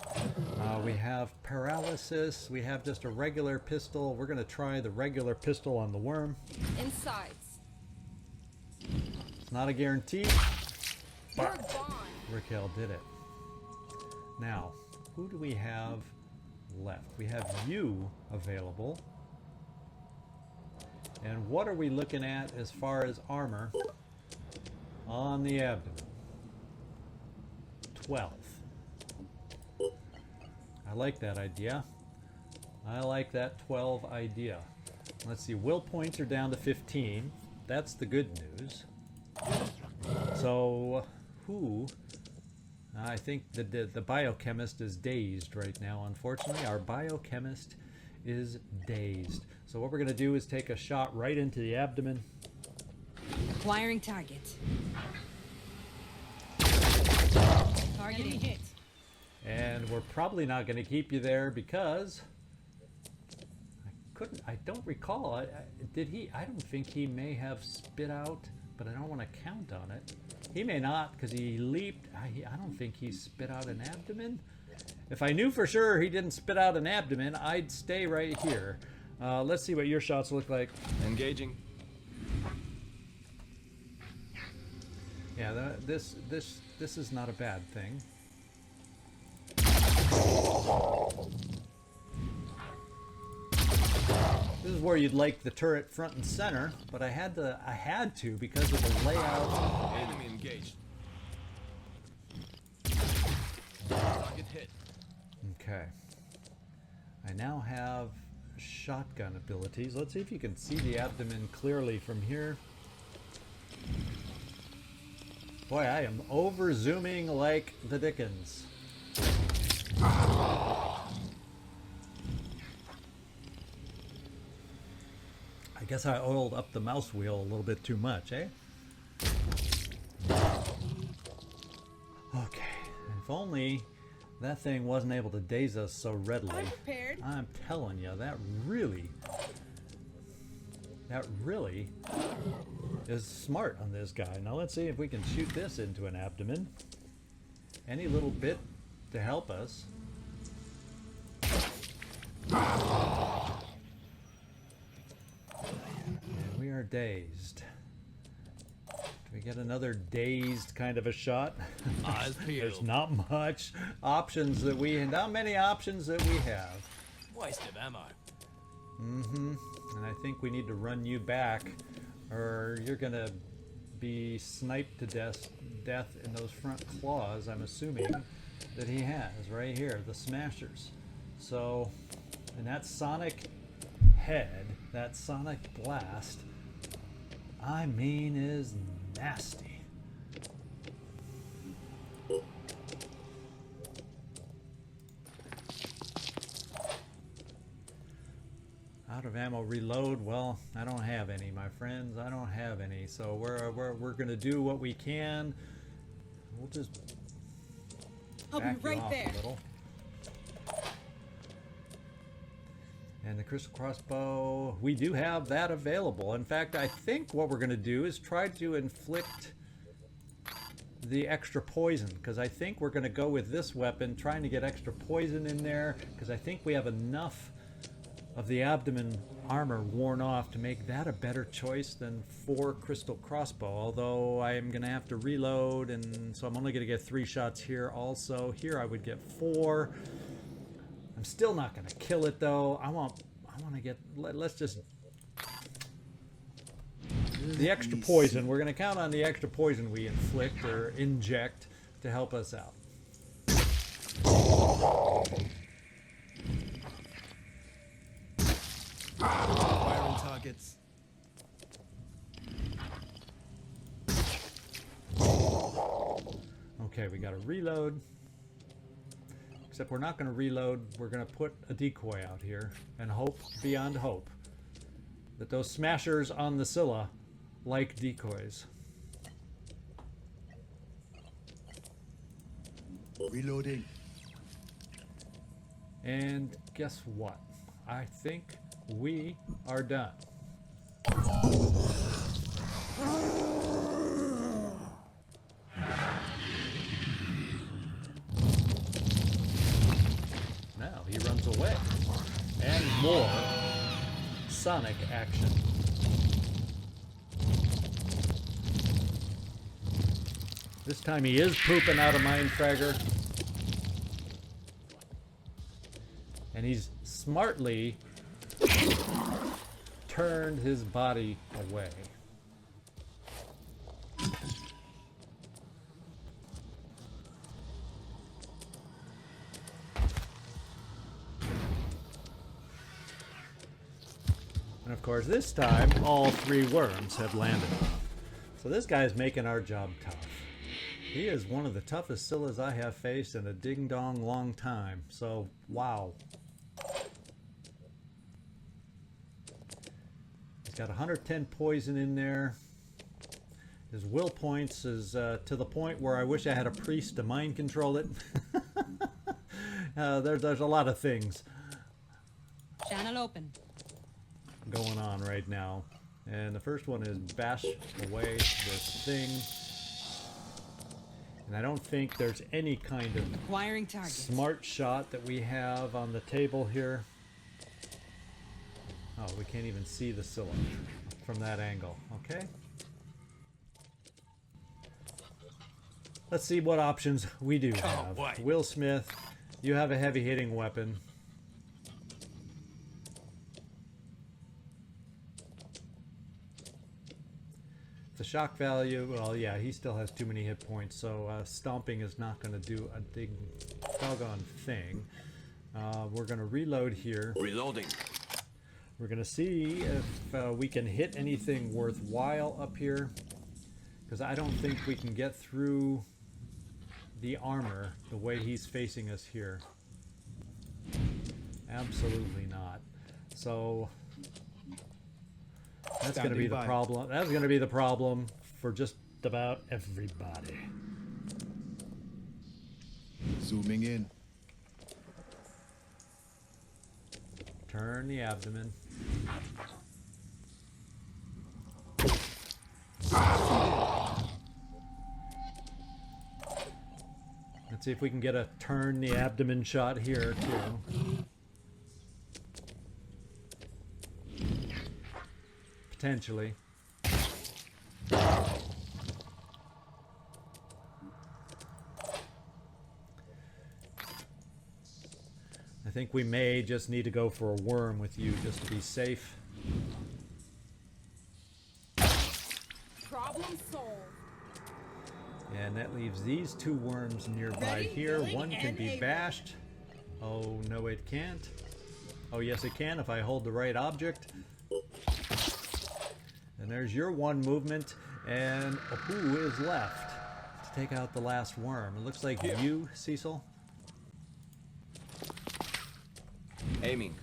We have paralysis. We have just a regular pistol. We're going to try the regular pistol on the worm. Insides. It's not a guarantee, but Raquel did it. Now, who do we have left? We have you available. And what are we looking at as far as armor on the abdomen? 12. I like that idea. I like that 12 idea. Let's see, will points are down to 15. That's the good news. So, who... I think the biochemist is dazed right now, unfortunately. Our biochemist is dazed. So what we're going to do is take a shot right into the abdomen. Acquiring target. Targeting hit. And we're probably not going to keep you there because... I don't recall. I don't think he may have spit out, but I don't want to count on it. He may not, because he leaped. I don't think he spit out an abdomen. If I knew for sure he didn't spit out an abdomen, I'd stay right here. Let's see what your shots look like. Engaging. Yeah, this is not a bad thing. This is where you'd like the turret front and center, but I had to because of the layout. Enemy engaged. Target hit. Okay. I now have shotgun abilities. Let's see if you can see the abdomen clearly from here. Boy, I am over zooming like the Dickens. I guess I oiled up the mouse wheel a little bit too much, eh? Okay, if only that thing wasn't able to daze us so readily. I'm prepared. I'm telling you, that really is smart on this guy. Now let's see if we can shoot this into an abdomen. Any little bit to help us. And we are dazed. Do we get another dazed kind of a shot? There's not much options that not many options that we have. Waste of ammo. And I think we need to run you back, or you're gonna be sniped to death in those front claws, I'm assuming, that he has right here, the smashers. So, and that sonic head, that sonic blast, I mean, is nasty. Out of ammo reload. Well, I don't have any, my friends. I don't have any. So we're gonna do what we can. We'll just I'll be back you right off there. a little. And the crystal crossbow, we do have that available. In fact, I think what we're going to do is try to inflict the extra poison, because I think we're going to go with this weapon, trying to get extra poison in there, because I think we have enough of the abdomen armor worn off to make that a better choice than 4 crystal crossbow, although I am going to have to reload, and so I'm only going to get 3 shots here. Also here I would get 4. I'm still not going to kill it though. I want to get, let's just, the extra poison. We're going to count on the extra poison we inflict or inject to help us out. Firing targets. Okay, we got to reload. Except we're not going to reload. We're going to put a decoy out here and hope beyond hope that those smashers on the Scylla like decoys. Reloading. And guess what? I think we are done. Now he runs away. And more sonic action. This time he is pooping out a mind fragger. And he's smartly turned his body away. And of course, this time, all 3 worms have landed. So this guy's making our job tough. He is one of the toughest Scyllas I have faced in a ding-dong long time. So, wow. He's got 110 poison in there. His will points is to the point where I wish I had a priest to mind control it. There's a lot of things Channel open. going on right now. And the first one is bash away this thing. And I don't think there's any kind of Acquiring target. smart shot that we have on the table here. Oh, we can't even see the Scylla from that angle. Okay. Let's see what options we do have. boy. Will Smith, you have a heavy hitting weapon. The shock value, well, yeah, he still has too many hit points, so stomping is not going to do a big doggone thing. We're going to reload here. Reloading. We're going to see if we can hit anything worthwhile up here, because I don't think we can get through the armor the way he's facing us here. Absolutely not. So that's going to be the problem. That's going to be the problem for just about everybody. Zooming in. Turn the abdomen. Let's see if we can get a turn the abdomen shot here too. Potentially. I think we may just need to go for a worm with you just to be safe. Problem solved. And that leaves these 2 worms nearby Ready, here. willing, One can and be able. bashed. Oh, no it can't. Oh, yes it can if I hold the right object. And there's your 1 movement. And who is left to take out the last worm? It looks like you, Cecil. Aiming.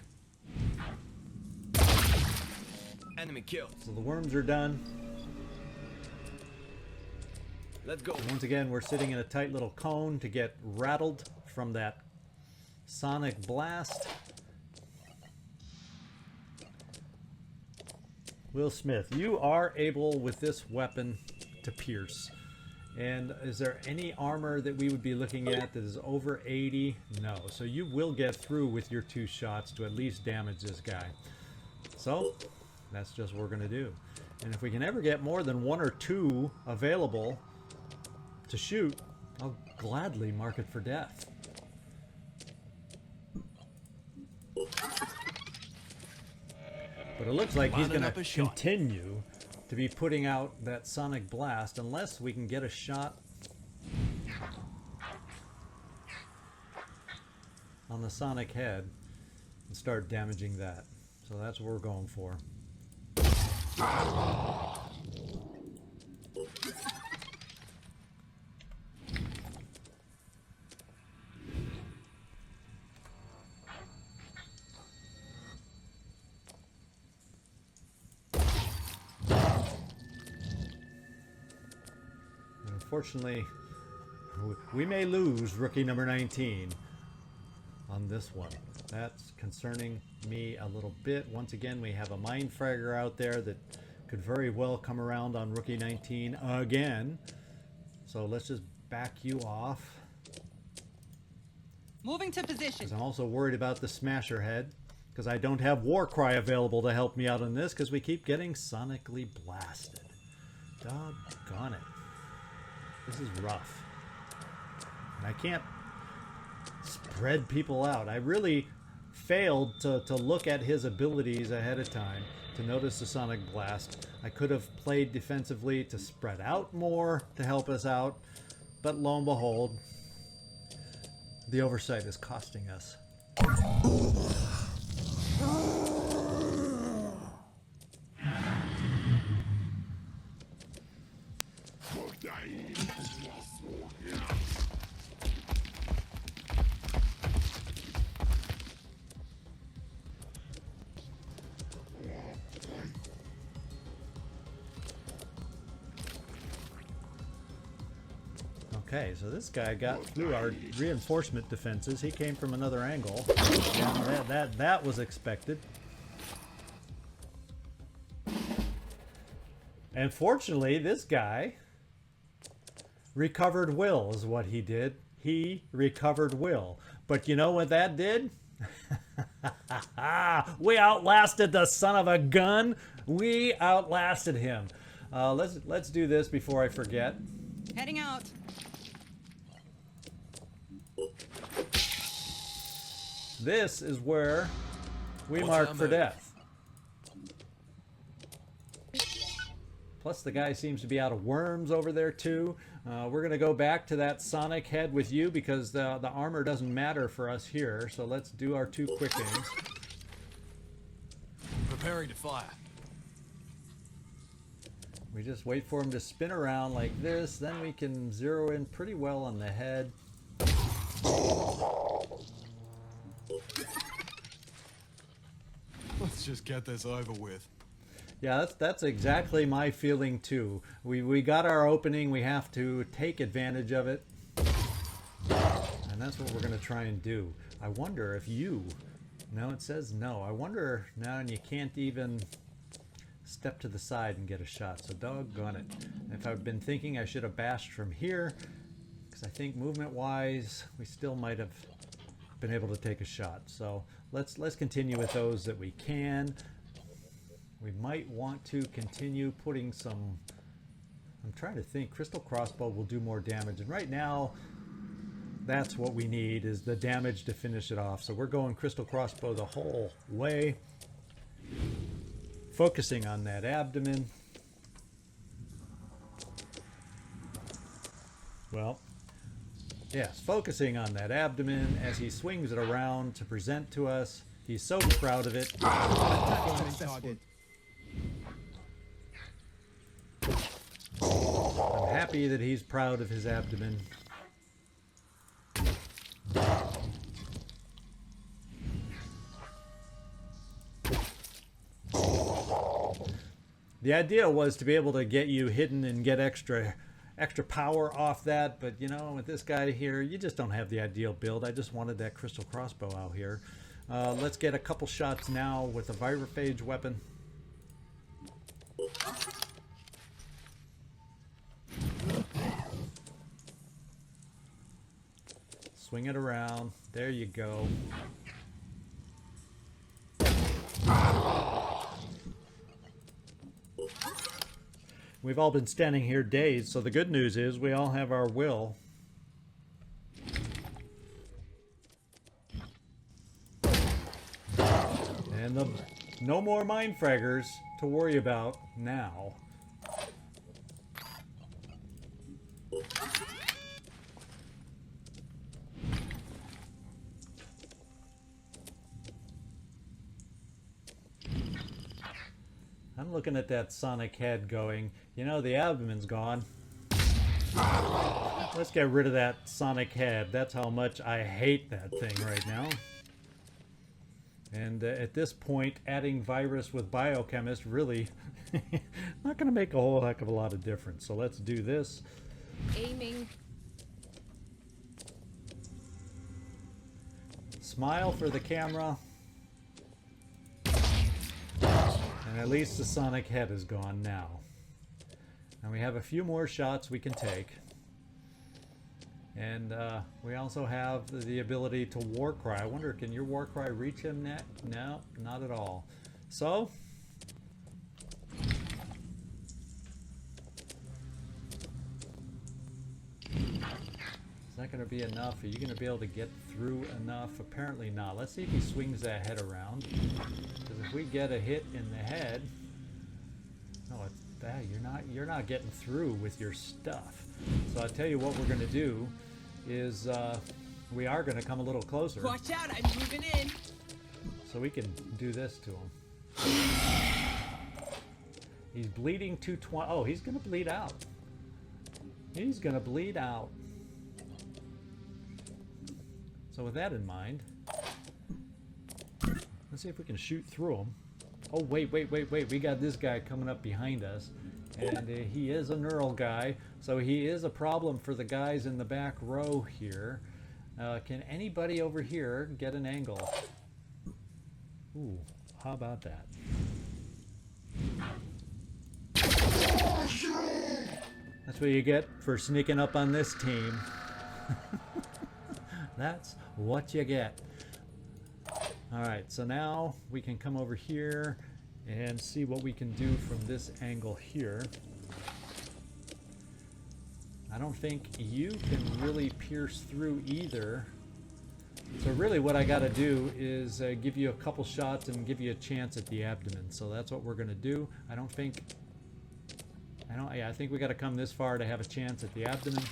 Enemy killed. So the worms are done. Let's go. Once again, we're sitting in a tight little cone to get rattled from that sonic blast. Will Smith, you are able with this weapon to pierce. And is there any armor that we would be looking at that is over 80? No. So you will get through with your 2 shots to at least damage this guy. So that's just what we're going to do. And if we can ever get more than 1 or 2 available to shoot, I'll gladly mark it for death. But it looks like he's going to continue to be putting out that sonic blast unless we can get a shot on the sonic head and start damaging that. So that's what we're going for. Unfortunately, we may lose rookie number 19 on this one. That's concerning me a little bit. Once again, we have a mind fragger out there that could very well come around on rookie 19 again. So let's just back you off. Moving to position. Because I'm also worried about the smasher head. Because I don't have Warcry available to help me out on this because we keep getting sonically blasted. Doggone it. This is rough. And I can't spread people out. I really failed to look at his abilities ahead of time to notice the sonic blast. I could have played defensively to spread out more to help us out. But lo and behold, the oversight is costing us. Okay, so this guy got through our reinforcement defenses. He came from another angle. Yeah, that was expected. And fortunately, this guy recovered will is what he did. He recovered will. But you know what that did? We outlasted the son of a gun. We outlasted him. Let's do this before I forget. Heading out. This is where we mark for death. Plus the guy seems to be out of worms over there too. We're going to go back to that sonic head with you because the armor doesn't matter for us here. So let's do our 2 quickings. Preparing to fire. We just wait for him to spin around like this. Then we can zero in pretty well on the head. Let's just get this over with. Yeah, that's exactly my feeling too. We got our opening. We have to take advantage of it. And that's what we're going to try and do. I wonder if you... No, it says no. I wonder now, and you can't even step to the side and get a shot. So doggone it. If I've been thinking I should have bashed from here, because I think movement-wise, we still might have been able to take a shot. So let's continue with those that we can. We might want to continue putting some... I'm trying to think. Crystal Crossbow will do more damage. And right now, that's what we need, is the damage to finish it off. So we're going Crystal Crossbow the whole way. Focusing on that abdomen. Well, yes, focusing on that abdomen as he swings it around to present to us. He's so proud of it. Target. I'm happy that he's proud of his abdomen. The idea was to be able to get you hidden and get extra power off that, but you know, with this guy here, you just don't have the ideal build. I just wanted that crystal crossbow out here. Let's get a couple shots now with a virophage weapon. Swing it around. There you go. We've all been standing here dazed, so the good news is we all have our will. And no more mind fraggers to worry about now. I'm looking at that sonic head going, you know, the abdomen's gone. Let's get rid of that sonic head. That's how much I hate that thing right now. And at this point, adding virus with biochemist really not going to make a whole heck of a lot of difference. So let's do this. Aiming. Smile for the camera. And at least the sonic head is gone now. And we have a few more shots we can take. And we also have the ability to war cry. I wonder, can your war cry reach him net? No, not at all. So, is that going to be enough? Are you going to be able to get through enough? Apparently not. Let's see if he swings that head around. Because if we get a hit in the head, no, it's that you're not getting through with your stuff. So I'll tell you what we're going to do is we are going to come a little closer. Watch out, I'm moving in. So we can do this to him. He's bleeding 220. Oh, he's going to bleed out. He's going to bleed out. So with that in mind, let's see if we can shoot through him. Oh, wait. We got this guy coming up behind us. And he is a neural guy, so he is a problem for the guys in the back row here. Can anybody over here get an angle? Ooh, how about that? That's what you get for sneaking up on this team. That's what you get. Alright, so now we can come over here and see what we can do from this angle here. I don't think you can really pierce through either. So really what I got to do is give you a couple shots and give you a chance at the abdomen. So that's what we're going to do. I think we got to come this far to have a chance at the abdomen.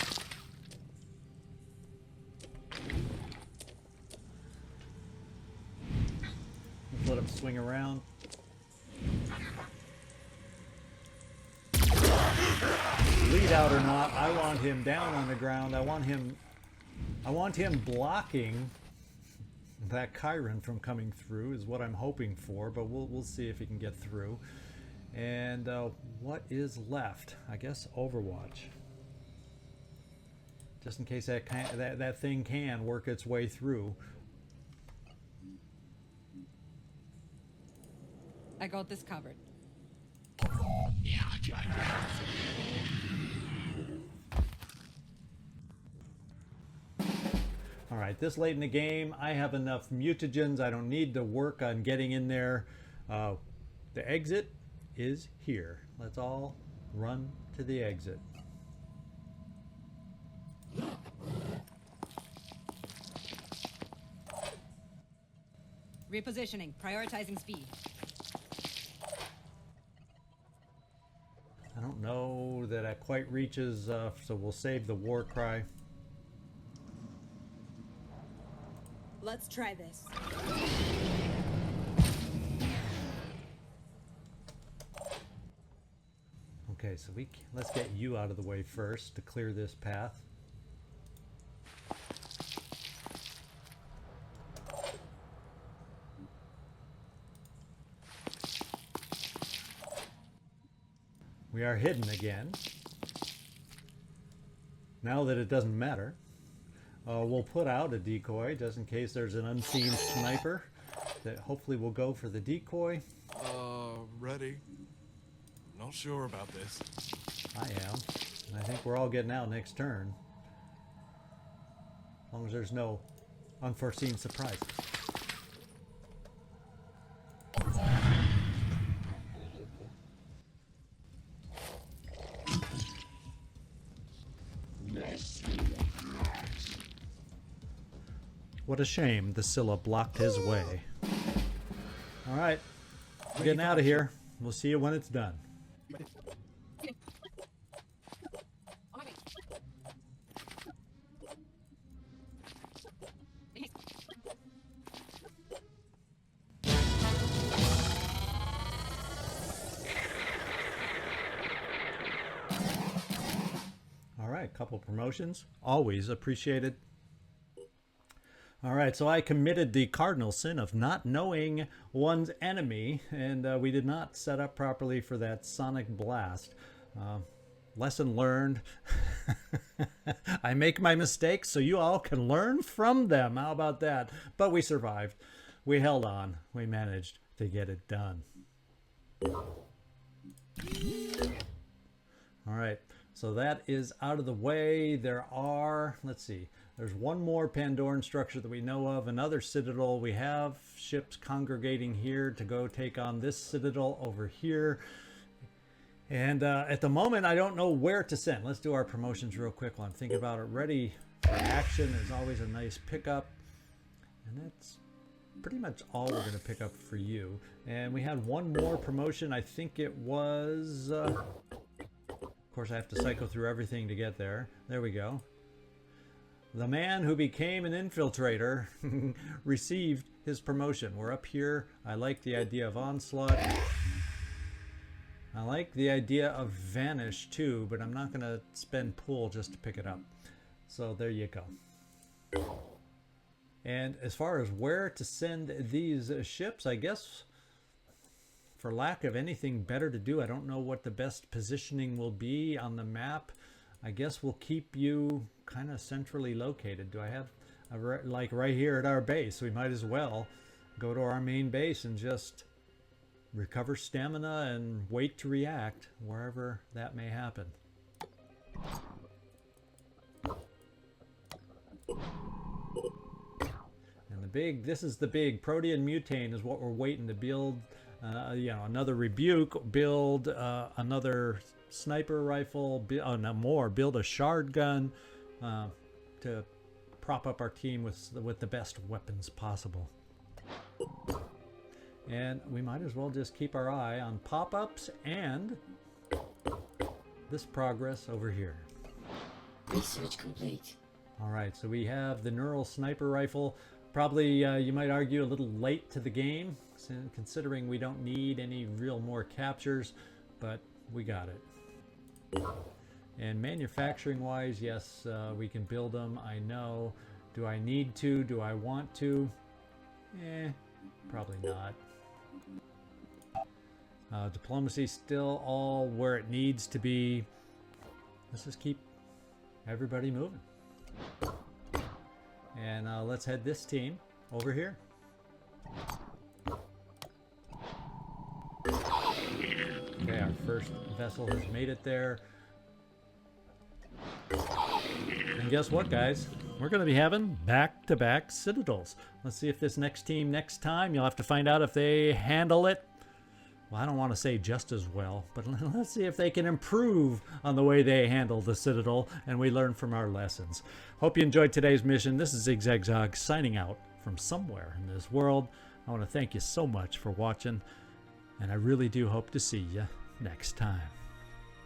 Let's let him swing around. Bleed out or not, I want him down on the ground. I want him blocking that Chiron from coming through is what I'm hoping for, but we'll see if he can get through. And what is left? I guess Overwatch. Just in case that thing can work its way through. I got this covered. Alright, this late in the game, I have enough mutagens. I don't need to work on getting in there. The exit is here. Let's all run to the exit. Repositioning. Prioritizing speed. I don't know that it quite reaches, so we'll save the war cry. Let's try this. Okay, so let's get you out of the way first to clear this path. We are hidden again. Now that it doesn't matter, we'll put out a decoy just in case there's an unseen sniper that hopefully will go for the decoy. Ready? Not sure about this. I am. And I think we're all getting out next turn. long as there's no unforeseen surprise. What a shame the Scylla blocked his way. All right, we're getting out of here. We'll see you when it's done. All right, couple promotions, always appreciated. All right, so I committed the cardinal sin of not knowing one's enemy, and we did not set up properly for that sonic blast. Lesson learned. I make my mistakes so you all can learn from them. How about that? But we survived. We held on. We managed to get it done. All right, so that is out of the way. There are, let's see, there's one more Pandoran structure that we know of, another citadel. We have ships congregating here to go take on this citadel over here. And at the moment, I don't know where to send. Let's do our promotions real quick while I'm thinking about it. Ready for action is always a nice pickup. And that's pretty much all we're going to pick up for you. And we had one more promotion. I think it was... of course, I have to cycle through everything to get there. There we go. The man who became an infiltrator received his promotion. We're up here. I like the idea of onslaught. I like the idea of vanish too, but I'm not going to spend pull just to pick it up. So there you go. And as far as where to send these ships, I guess for lack of anything better to do, I don't know what the best positioning will be on the map. I guess we'll keep you kind of centrally located. Do I have, like right here at our base, we might as well go to our main base and just recover stamina and wait to react wherever that may happen. And the big, this is the big Protean Mutane is what we're waiting to build. You know, another Rebuke, build another sniper rifle, build a shard gun to prop up our team with the best weapons possible. And we might as well just keep our eye on pop-ups and this progress over here. Research complete. All right, so we have the neural sniper rifle. Probably, you might argue, a little late to the game, considering we don't need any real more captures, but we got it. And manufacturing-wise, yes, we can build them, I know. Do I need to? Do I want to? Probably not. Diplomacy still all where it needs to be. Let's just keep everybody moving. And let's head this team over here. Okay, our first vessel has made it there. And guess what, guys? We're going to be having back-to-back citadels. Let's see if this next team next time, you'll have to find out if they handle it. Well, I don't want to say just as well, but let's see if they can improve on the way they handle the Citadel, and we learn from our lessons. Hope you enjoyed today's mission. This is ZigZagZog signing out from somewhere in this world. I want to thank you so much for watching, and I really do hope to see you next time.